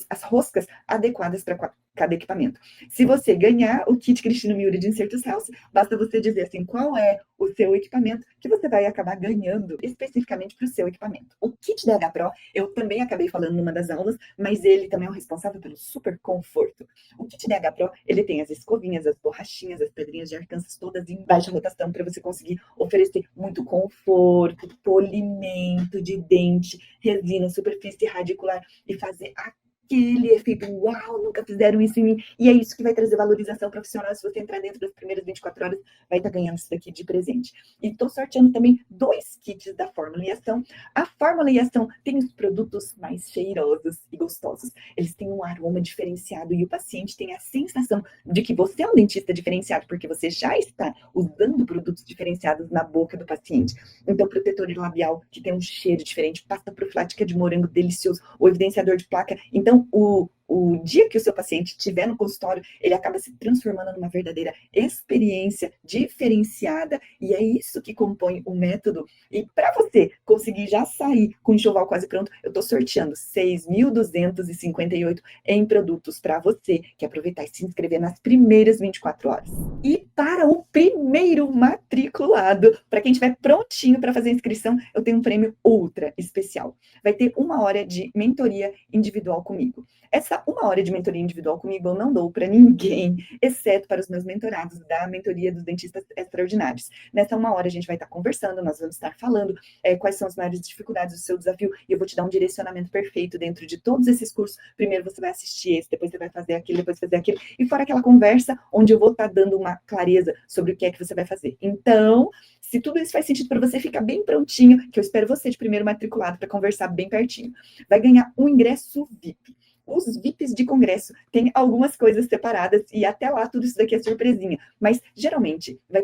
as roscas adequadas para cada equipamento. Se você ganhar o kit Cristina Miura de insertos Health, basta você dizer assim, qual é o seu equipamento, que você vai acabar ganhando especificamente para o seu equipamento. O kit da H-Pro, eu também acabei falando numa das aulas, mas ele também é o responsável pelo super conforto. O kit da H-Pro, ele tem as escovinhas, as borrachinhas, as pedrinhas de Arkansas, todas em baixa rotação, para você conseguir oferecer muito conforto, polimento de dente, resina, superfície radicular, e fazer aquele efeito, uau, nunca fizeram isso em mim. E é isso que vai trazer valorização profissional. Se você entrar dentro das primeiras 24 horas, vai estar ganhando isso daqui de presente. E estou sorteando também 2 kits da Fórmula e Ação. A Fórmula e Ação tem os produtos mais cheirosos e gostosos. Eles têm um aroma diferenciado, e o paciente tem a sensação de que você é um dentista diferenciado, porque você já está usando produtos diferenciados na boca do paciente. Então, protetor labial, que tem um cheiro diferente, pasta profilática de morango delicioso, o evidenciador de placa. Então, o dia que o seu paciente estiver no consultório, ele acaba se transformando numa verdadeira experiência diferenciada, e é isso que compõe o método. E para você conseguir já sair com o enxoval quase pronto, eu estou sorteando 6.258 em produtos para você que aproveitar e se inscrever nas primeiras 24 horas. E para o primeiro matriculado, para quem estiver prontinho para fazer a inscrição, eu tenho um prêmio ultra especial. Vai ter 1 hora de mentoria individual comigo. Essa 1 hora de mentoria individual comigo eu não dou para ninguém, exceto para os meus mentorados da mentoria dos dentistas extraordinários. Nessa 1 hora a gente vai estar conversando, nós vamos estar falando quais são as maiores dificuldades do seu desafio, e eu vou te dar um direcionamento perfeito dentro de todos esses cursos. Primeiro você vai assistir esse, depois você vai fazer aquilo, depois fazer aquilo, e fora aquela conversa onde eu vou estar dando uma clareza sobre o que é que você vai fazer. Então, se tudo isso faz sentido para você, fica bem prontinho, que eu espero você de primeiro matriculado para conversar bem pertinho. Vai ganhar um ingresso VIP. Os VIPs de congresso têm algumas coisas separadas, e até lá tudo isso daqui é surpresinha, mas geralmente vai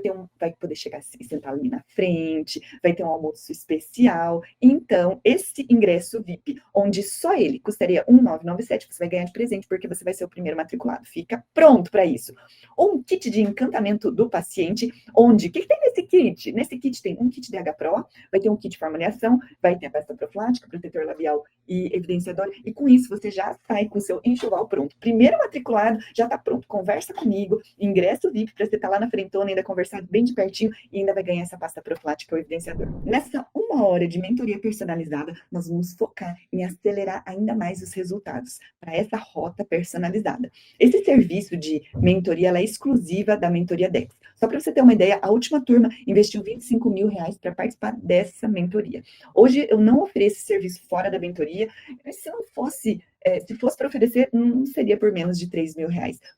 poder chegar e sentar ali na frente, vai ter um almoço especial. Então esse ingresso VIP, onde só ele custaria R$ 1.997, você vai ganhar de presente, porque você vai ser o primeiro matriculado. Fica pronto para isso. Um kit de encantamento do paciente, onde, o que tem nesse kit? Nesse kit tem um kit DH Pro, vai ter um kit de formulação, vai ter a pasta profilática, protetor labial e evidenciador, e com isso você já sai com o seu enxoval pronto. Primeiro matriculado, já tá pronto. Conversa comigo, ingresso VIP para você estar lá na frentona, ainda conversar bem de pertinho e ainda vai ganhar essa pasta profilática ou evidenciador. Nessa 1 hora de mentoria personalizada, nós vamos focar em acelerar ainda mais os resultados para essa rota personalizada. Esse serviço de mentoria ela é exclusiva da Mentoria Dex. Só para você ter uma ideia, a última turma investiu R$25 mil para participar dessa mentoria. Hoje eu não ofereço esse serviço fora da mentoria. Se não fosse, se fosse para oferecer, não seria por menos de R$3 mil.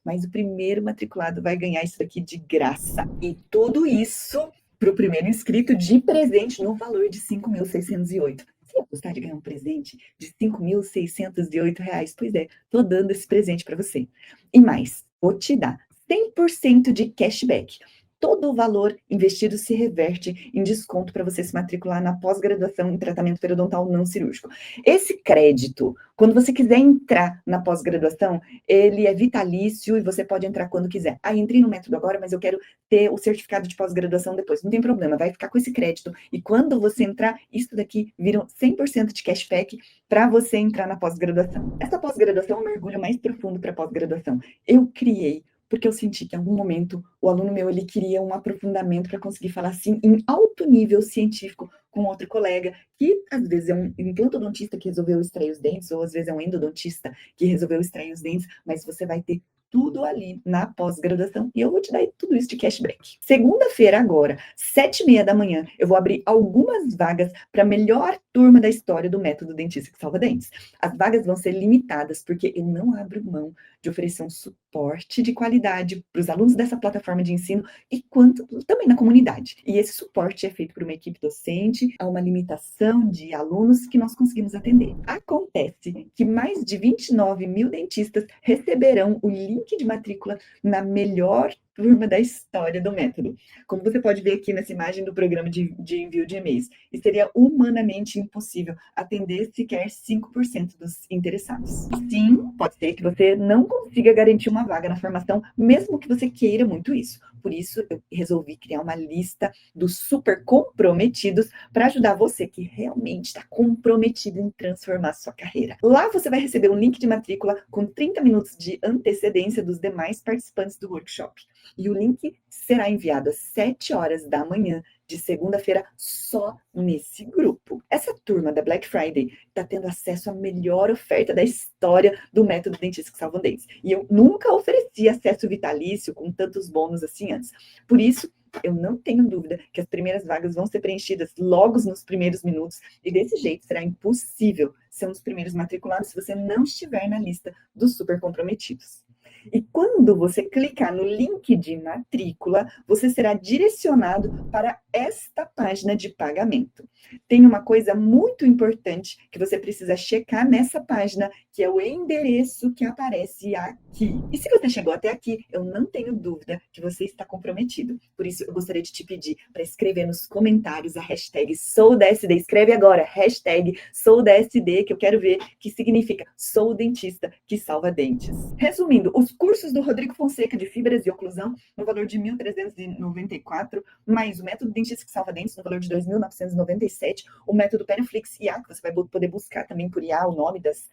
Mas o primeiro matriculado vai ganhar isso daqui de graça. E tudo isso para o primeiro inscrito de presente no valor de R$5.608. Você ia gostar de ganhar um presente de R$5.608? Pois é, estou dando esse presente para você. E mais, vou te dar 100% de cashback. Todo o valor investido se reverte em desconto para você se matricular na pós-graduação em tratamento periodontal não cirúrgico. Esse crédito, quando você quiser entrar na pós-graduação, ele é vitalício e você pode entrar quando quiser. Entrei no método agora, mas eu quero ter o certificado de pós-graduação depois. Não tem problema, vai ficar com esse crédito. E quando você entrar, isso daqui vira 100% de cashback para você entrar na pós-graduação. Essa pós-graduação é um mergulho mais profundo para pós-graduação. Eu criei porque eu senti que em algum momento o aluno meu ele queria um aprofundamento para conseguir falar assim em alto nível científico com outro colega, que às vezes é um implantodontista que resolveu extrair os dentes, ou às vezes é um endodontista que resolveu extrair os dentes, mas você vai ter tudo ali na pós-graduação e eu vou te dar tudo isso de cashback. Segunda-feira agora, 7h30 da manhã, eu vou abrir algumas vagas para a melhor turma da história do método Dentista que Salva Dentes. As vagas vão ser limitadas porque eu não abro mão de oferecer um suporte de qualidade para os alunos dessa plataforma de ensino e quanto também na comunidade. E esse suporte é feito por uma equipe docente, há uma limitação de alunos que nós conseguimos atender. Acontece que mais de 29 mil dentistas receberão o link de matrícula na melhor turma da história do método. Como você pode ver aqui nessa imagem do programa de envio de e-mails, e seria humanamente impossível atender sequer 5% dos interessados. Sim, pode ser que você não consiga garantir uma vaga na formação, mesmo que você queira muito isso. Por isso, eu resolvi criar uma lista dos super comprometidos para ajudar você que realmente está comprometido em transformar sua carreira. Lá você vai receber um link de matrícula com 30 minutos de antecedência dos demais participantes do workshop. E o link será enviado às 7 horas da manhã de segunda-feira só nesse grupo. Essa turma da Black Friday está tendo acesso à melhor oferta da história do método Dentista que Salva Dentes. E eu nunca ofereci acesso vitalício com tantos bônus assim antes. Por isso, eu não tenho dúvida que as primeiras vagas vão ser preenchidas logo nos primeiros minutos e desse jeito será impossível ser um dos primeiros matriculados se você não estiver na lista dos super comprometidos. E quando você clicar no link de matrícula, você será direcionado para esta página de pagamento. Tem uma coisa muito importante que você precisa checar nessa página, que é o endereço que aparece aqui. E se você chegou até aqui, eu não tenho dúvida que você está comprometido. Por isso, eu gostaria de te pedir para escrever nos comentários a hashtag SouDSD. Escreve agora, hashtag SouDSD, que eu quero ver que significa Sou Dentista que Salva Dentes. Resumindo, os cursos do Rodrigo Fonseca de fibras e oclusão no valor de R$ 1.394, mais o método Dentista que Salva Dentes no valor de R$ 2.997, o método Periflix IA, que você vai poder buscar também por IA o nome das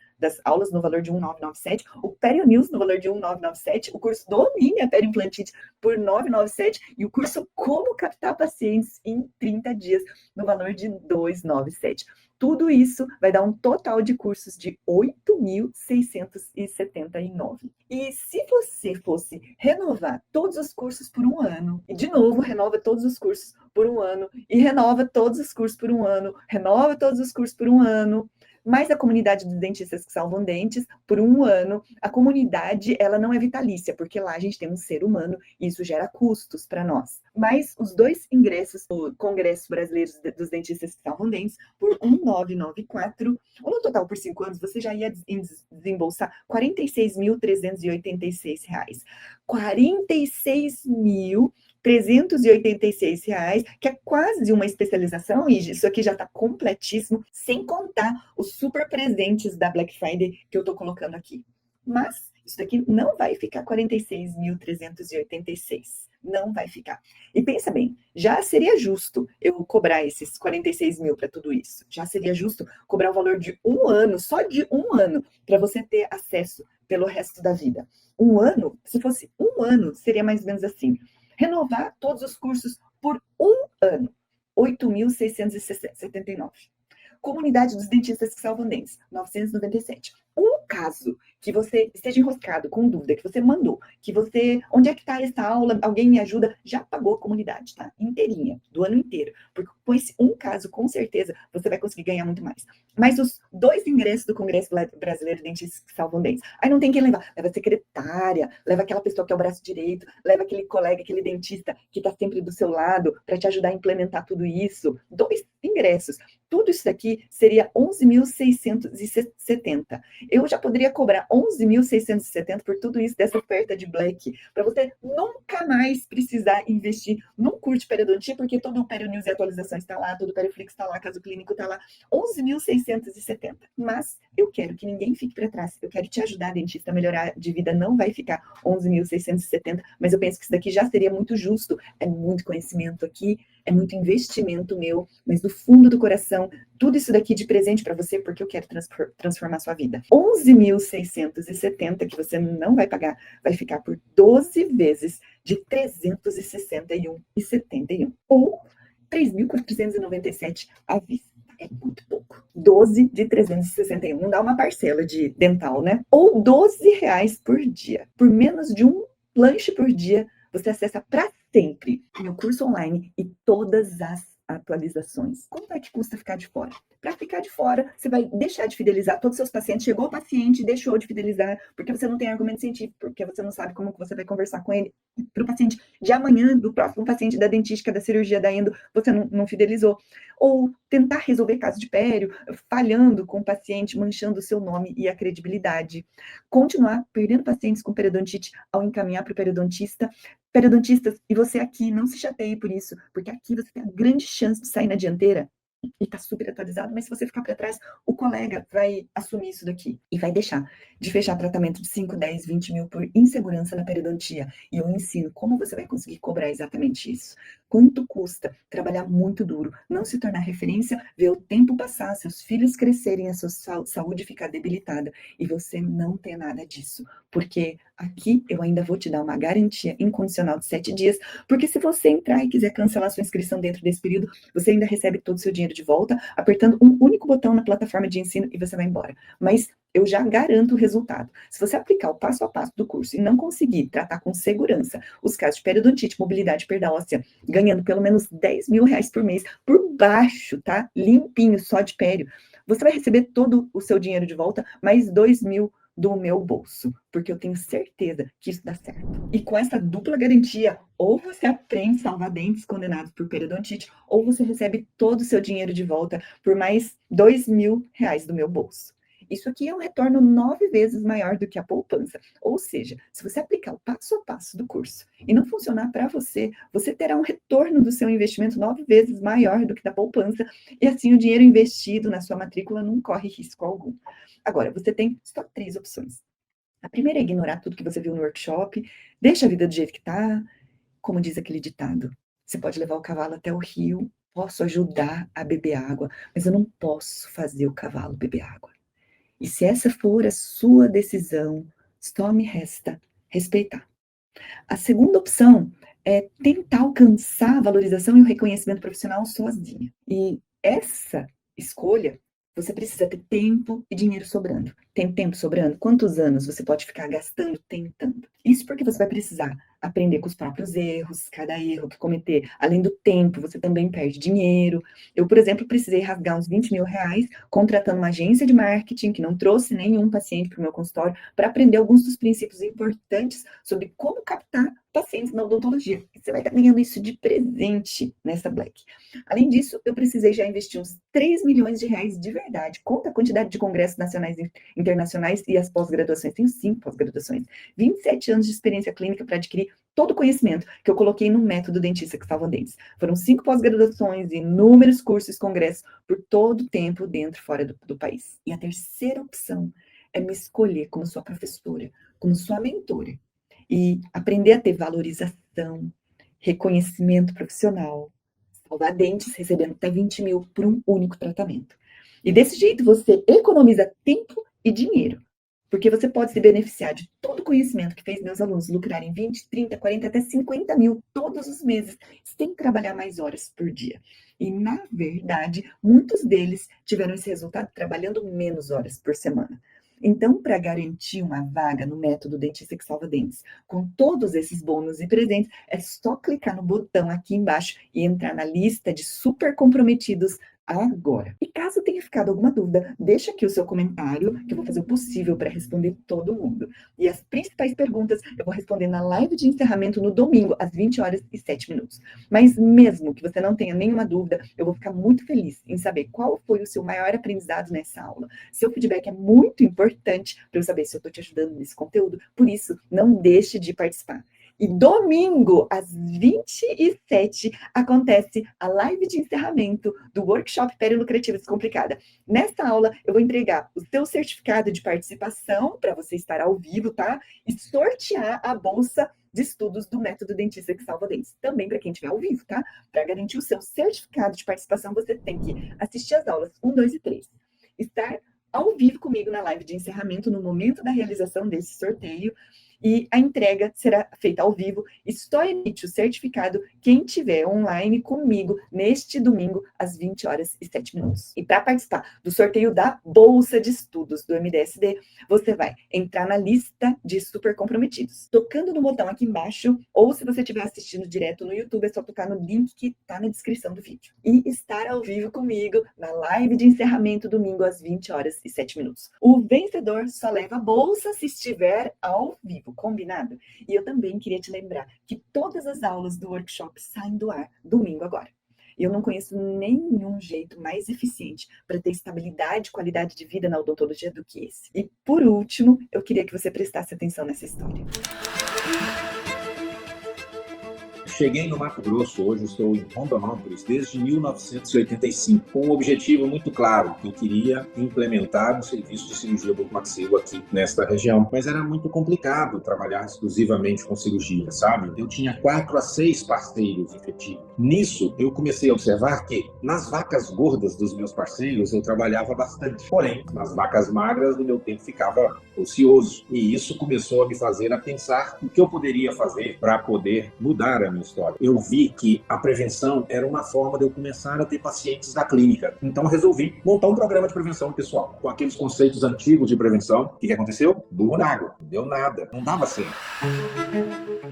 aulas no valor de R$ 1.997, o Perionews no valor de R$ 1.997, o curso Domine a Periimplantite por R$ 997 e o curso Como Captar Pacientes em 30 dias no valor de R$ 297. Tudo isso vai dar um total de cursos de R$ 8.679. E se você fosse renovar todos os cursos por um ano, e de novo renova todos os cursos por um ano, e renova todos os cursos por um ano, renova todos os cursos por um ano, mais a comunidade dos dentistas que salvam dentes por um ano, a comunidade ela não é vitalícia, porque lá a gente tem um ser humano e isso gera custos para nós. Mas os 2 ingressos do Congresso Brasileiro dos Dentistas que Salvam Dentes por R$ 1.994, ou no total por 5 anos, você já ia desembolsar R$ 46.386. R$ 46.386, que é quase uma especialização, e isso aqui já está completíssimo, sem contar os super presentes da Black Friday que eu estou colocando aqui. Mas Isso daqui não vai ficar 46.386. Não vai ficar. E pensa bem, já seria justo eu cobrar esses 46 mil para tudo isso. Já seria justo cobrar o valor de um ano, só de um ano, para você ter acesso pelo resto da vida. Um ano, se fosse um ano, seria mais ou menos assim. Renovar todos os cursos por um ano. 8.679. Comunidade dos Dentistas que Salvam Dentes, 997. Um caso que você esteja enroscado com dúvida, que você mandou, que você, onde é que está essa aula, alguém me ajuda, já pagou a comunidade, tá? Inteirinha, do ano inteiro. Porque com esse um caso, com certeza, você vai conseguir ganhar muito mais. Mas os 2 ingressos do Congresso Brasileiro de Dentistas que Salvam Dentes, aí não tem quem levar. Leva a secretária, leva aquela pessoa que é o braço direito, leva aquele colega, aquele dentista que está sempre do seu lado para te ajudar a implementar tudo isso. 2 ingressos. Tudo isso daqui seria 11.670. Eu já poderia cobrar 11.670 por tudo isso dessa oferta de Black, para você nunca mais precisar investir num curso de periodontia, porque todo o Perionews e atualizações está lá, todo o Perioflix está lá, caso clínico está lá, 11.670. Mas eu quero que ninguém fique para trás, eu quero te ajudar, dentista, a melhorar de vida, não vai ficar 11.670, mas eu penso que isso daqui já seria muito justo, é muito conhecimento aqui, é muito investimento meu, mas do fundo do coração, tudo isso daqui de presente para você, porque eu quero transformar a sua vida. 11.670 que você não vai pagar, vai ficar por 12 vezes de 361,71. Ou 3.497 à vista. É muito pouco. 12 de 361. Não dá uma parcela de dental, né? Ou R$ 12 por dia. Por menos de um lanche por dia, você acessa para sempre meu curso online e todas as atualizações. Quanto é que custa ficar de fora? Para ficar de fora, você vai deixar de fidelizar todos os seus pacientes. Chegou o paciente, deixou de fidelizar, porque você não tem argumento científico, porque você não sabe como que você vai conversar com ele. Para o paciente de amanhã, do próximo paciente da dentística, da cirurgia, da endo, você não fidelizou. Ou tentar resolver caso de pério, falhando com o paciente, manchando o seu nome e a credibilidade. Continuar perdendo pacientes com periodontite ao encaminhar para o periodontista. Periodontistas, e você aqui, não se chateie por isso, porque aqui você tem a grande chance de sair na dianteira e tá super atualizado, mas se você ficar para trás, o colega vai assumir isso daqui e vai deixar de fechar tratamento de 5, 10, 20 mil por insegurança na periodontia. E eu ensino como você vai conseguir cobrar exatamente isso. Quanto custa trabalhar muito duro, não se tornar referência, ver o tempo passar, seus filhos crescerem, a sua saúde ficar debilitada e você não ter nada disso. Porque aqui eu ainda vou te dar uma garantia incondicional de 7 dias, porque se você entrar e quiser cancelar sua inscrição dentro desse período, você ainda recebe todo o seu dinheiro de volta, apertando um único botão na plataforma de ensino e você vai embora. Mas eu já garanto o resultado. Se você aplicar o passo a passo do curso e não conseguir tratar com segurança os casos de periodontite, mobilidade, perda óssea, ganhando pelo menos R$ 10 mil por mês, por baixo, tá? Limpinho, só de pério, você vai receber todo o seu dinheiro de volta, mais 2 mil do meu bolso, porque eu tenho certeza que isso dá certo. E com essa dupla garantia, ou você aprende a salvar dentes condenados por periodontite, ou você recebe todo o seu dinheiro de volta por mais R$ 2 mil do meu bolso. Isso aqui é um retorno 9 vezes maior do que a poupança. Ou seja, se você aplicar o passo a passo do curso e não funcionar para você, você terá um retorno do seu investimento 9 vezes maior do que da poupança, e assim o dinheiro investido na sua matrícula não corre risco algum. Agora, você tem só 3 opções. A primeira é ignorar tudo que você viu no workshop, deixa a vida do jeito que está, como diz aquele ditado. Você pode levar o cavalo até o rio, posso ajudar a beber água, mas eu não posso fazer o cavalo beber água. E se essa for a sua decisão, só me resta respeitar. A segunda opção é tentar alcançar a valorização e o reconhecimento profissional sozinha. E essa escolha, você precisa ter tempo e dinheiro sobrando. Tem tempo sobrando? Quantos anos você pode ficar gastando tentando? Isso porque você vai precisar aprender com os próprios erros, cada erro que cometer. Além do tempo, você também perde dinheiro. Eu, por exemplo, precisei rasgar uns R$ 20 mil contratando uma agência de marketing que não trouxe nenhum paciente para o meu consultório para aprender alguns dos princípios importantes sobre como captar pacientes na odontologia. Você vai estar ganhando isso de presente nessa Black. Além disso, eu precisei já investir uns R$ 3 milhões de verdade. Conta a quantidade de congressos nacionais e internacionais e as pós-graduações. Tenho 5 pós-graduações. 27 anos de experiência clínica para adquirir todo o conhecimento que eu coloquei no método Dentista que Salva Dentes. Foram 5 pós-graduações, inúmeros cursos e congressos por todo o tempo dentro e fora do país. E a terceira opção é me escolher como sua professora, como sua mentora e aprender a ter valorização, reconhecimento profissional, salvar dentes recebendo até 20 mil por um único tratamento. E desse jeito você economiza tempo e dinheiro, porque você pode se beneficiar de todo o conhecimento que fez meus alunos lucrarem 20, 30, 40, até 50 mil todos os meses, sem trabalhar mais horas por dia. E, na verdade, muitos deles tiveram esse resultado trabalhando menos horas por semana. Então, para garantir uma vaga no método Dentista que Salva Dentes, com todos esses bônus e presentes, é só clicar no botão aqui embaixo e entrar na lista de super comprometidos agora. E caso tenha ficado alguma dúvida, deixa aqui o seu comentário, que eu vou fazer o possível para responder todo mundo. E as principais perguntas eu vou responder na live de encerramento no domingo, às 20 horas e 7 minutos. Mas mesmo que você não tenha nenhuma dúvida, eu vou ficar muito feliz em saber qual foi o seu maior aprendizado nessa aula. Seu feedback é muito importante para eu saber se eu estou te ajudando nesse conteúdo, por isso, não deixe de participar. E domingo, às 27h, acontece a live de encerramento do Workshop Pele Lucrativa Descomplicada. Nesta aula, eu vou entregar o seu certificado de participação para você estar ao vivo, tá? E sortear a bolsa de estudos do método Dentista que Salva Dentes. Também para quem estiver ao vivo, tá? Para garantir o seu certificado de participação, você tem que assistir as aulas 1, 2 e 3. Estar ao vivo comigo na live de encerramento no momento da realização desse sorteio. E a entrega será feita ao vivo e só emite o certificado quem estiver online comigo neste domingo, às 20 horas e 7 minutos. E para participar do sorteio da Bolsa de Estudos do MDSD, você vai entrar na lista de super comprometidos, tocando no botão aqui embaixo, ou se você estiver assistindo direto no YouTube, é só tocar no link que está na descrição do vídeo. E estar ao vivo comigo na live de encerramento domingo, às 20 horas e 7 minutos. O vencedor só leva a bolsa se estiver ao vivo. Combinado? E eu também queria te lembrar que todas as aulas do workshop saem do ar domingo agora. Eu não conheço nenhum jeito mais eficiente para ter estabilidade e qualidade de vida na odontologia do que esse. E por último, eu queria que você prestasse atenção nessa história. Cheguei no Mato Grosso, hoje estou em Rondonópolis desde 1985, com um objetivo muito claro, que eu queria implementar um serviço de cirurgia bucomaxilo aqui nesta região. Mas era muito complicado trabalhar exclusivamente com cirurgia, sabe? Eu tinha 4 a 6 parceiros efetivos. Nisso, eu comecei a observar que nas vacas gordas dos meus parceiros eu trabalhava bastante, porém, nas vacas magras o meu tempo ficava ocioso. E isso começou a me fazer a pensar o que eu poderia fazer para poder mudar a minha história. Eu vi que a prevenção era uma forma de eu começar a ter pacientes da clínica. Então resolvi montar um programa de prevenção pessoal, com aqueles conceitos antigos de prevenção. O que aconteceu? Burro na água. Não deu nada. Não dava certo.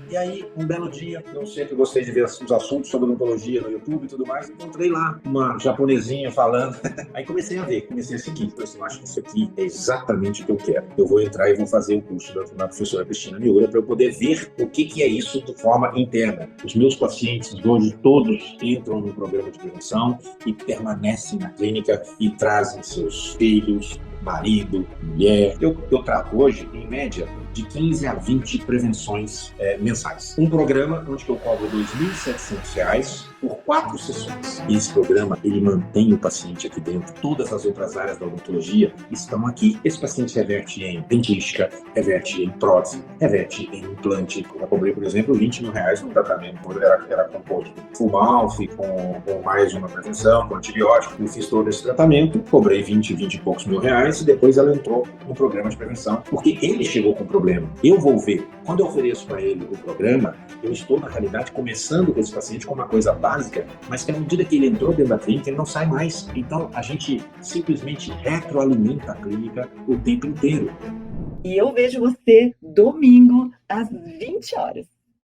E aí, um belo dia, eu sempre gostei de ver os assuntos sobre odontologia no YouTube e tudo mais, encontrei lá uma japonesinha falando. Aí comecei a ver, comecei a seguir. Falei assim, eu acho que isso aqui é exatamente o que eu quero. Eu vou entrar e vou fazer o curso da professora Cristina Miura para eu poder ver o que é isso de forma interna. Os meus pacientes hoje, todos entram no programa de prevenção e permanecem na clínica e trazem seus filhos, marido, mulher. Eu trato hoje, em média, de 15 a 20 prevenções mensais. Um programa onde eu cobro R$ 2.700 por 4 sessões. E esse programa, ele mantém o paciente aqui dentro. Todas as outras áreas da odontologia estão aqui. Esse paciente reverte em dentística, reverte em prótese, reverte em implante. Eu já cobrei, por exemplo, R$20 mil no tratamento. Era composto com Fumalf, com mais uma prevenção, com antibiótico. Eu fiz todo esse tratamento, cobrei 20 e poucos mil reais e depois ela entrou no programa de prevenção, porque ele chegou com problema. Eu vou ver. Quando eu ofereço para ele o programa, eu estou, na realidade, começando com esse paciente com uma coisa básica, mas que à medida que ele entrou dentro da clínica, ele não sai mais. Então, a gente simplesmente retroalimenta a clínica o tempo inteiro. E eu vejo você domingo às 20 horas.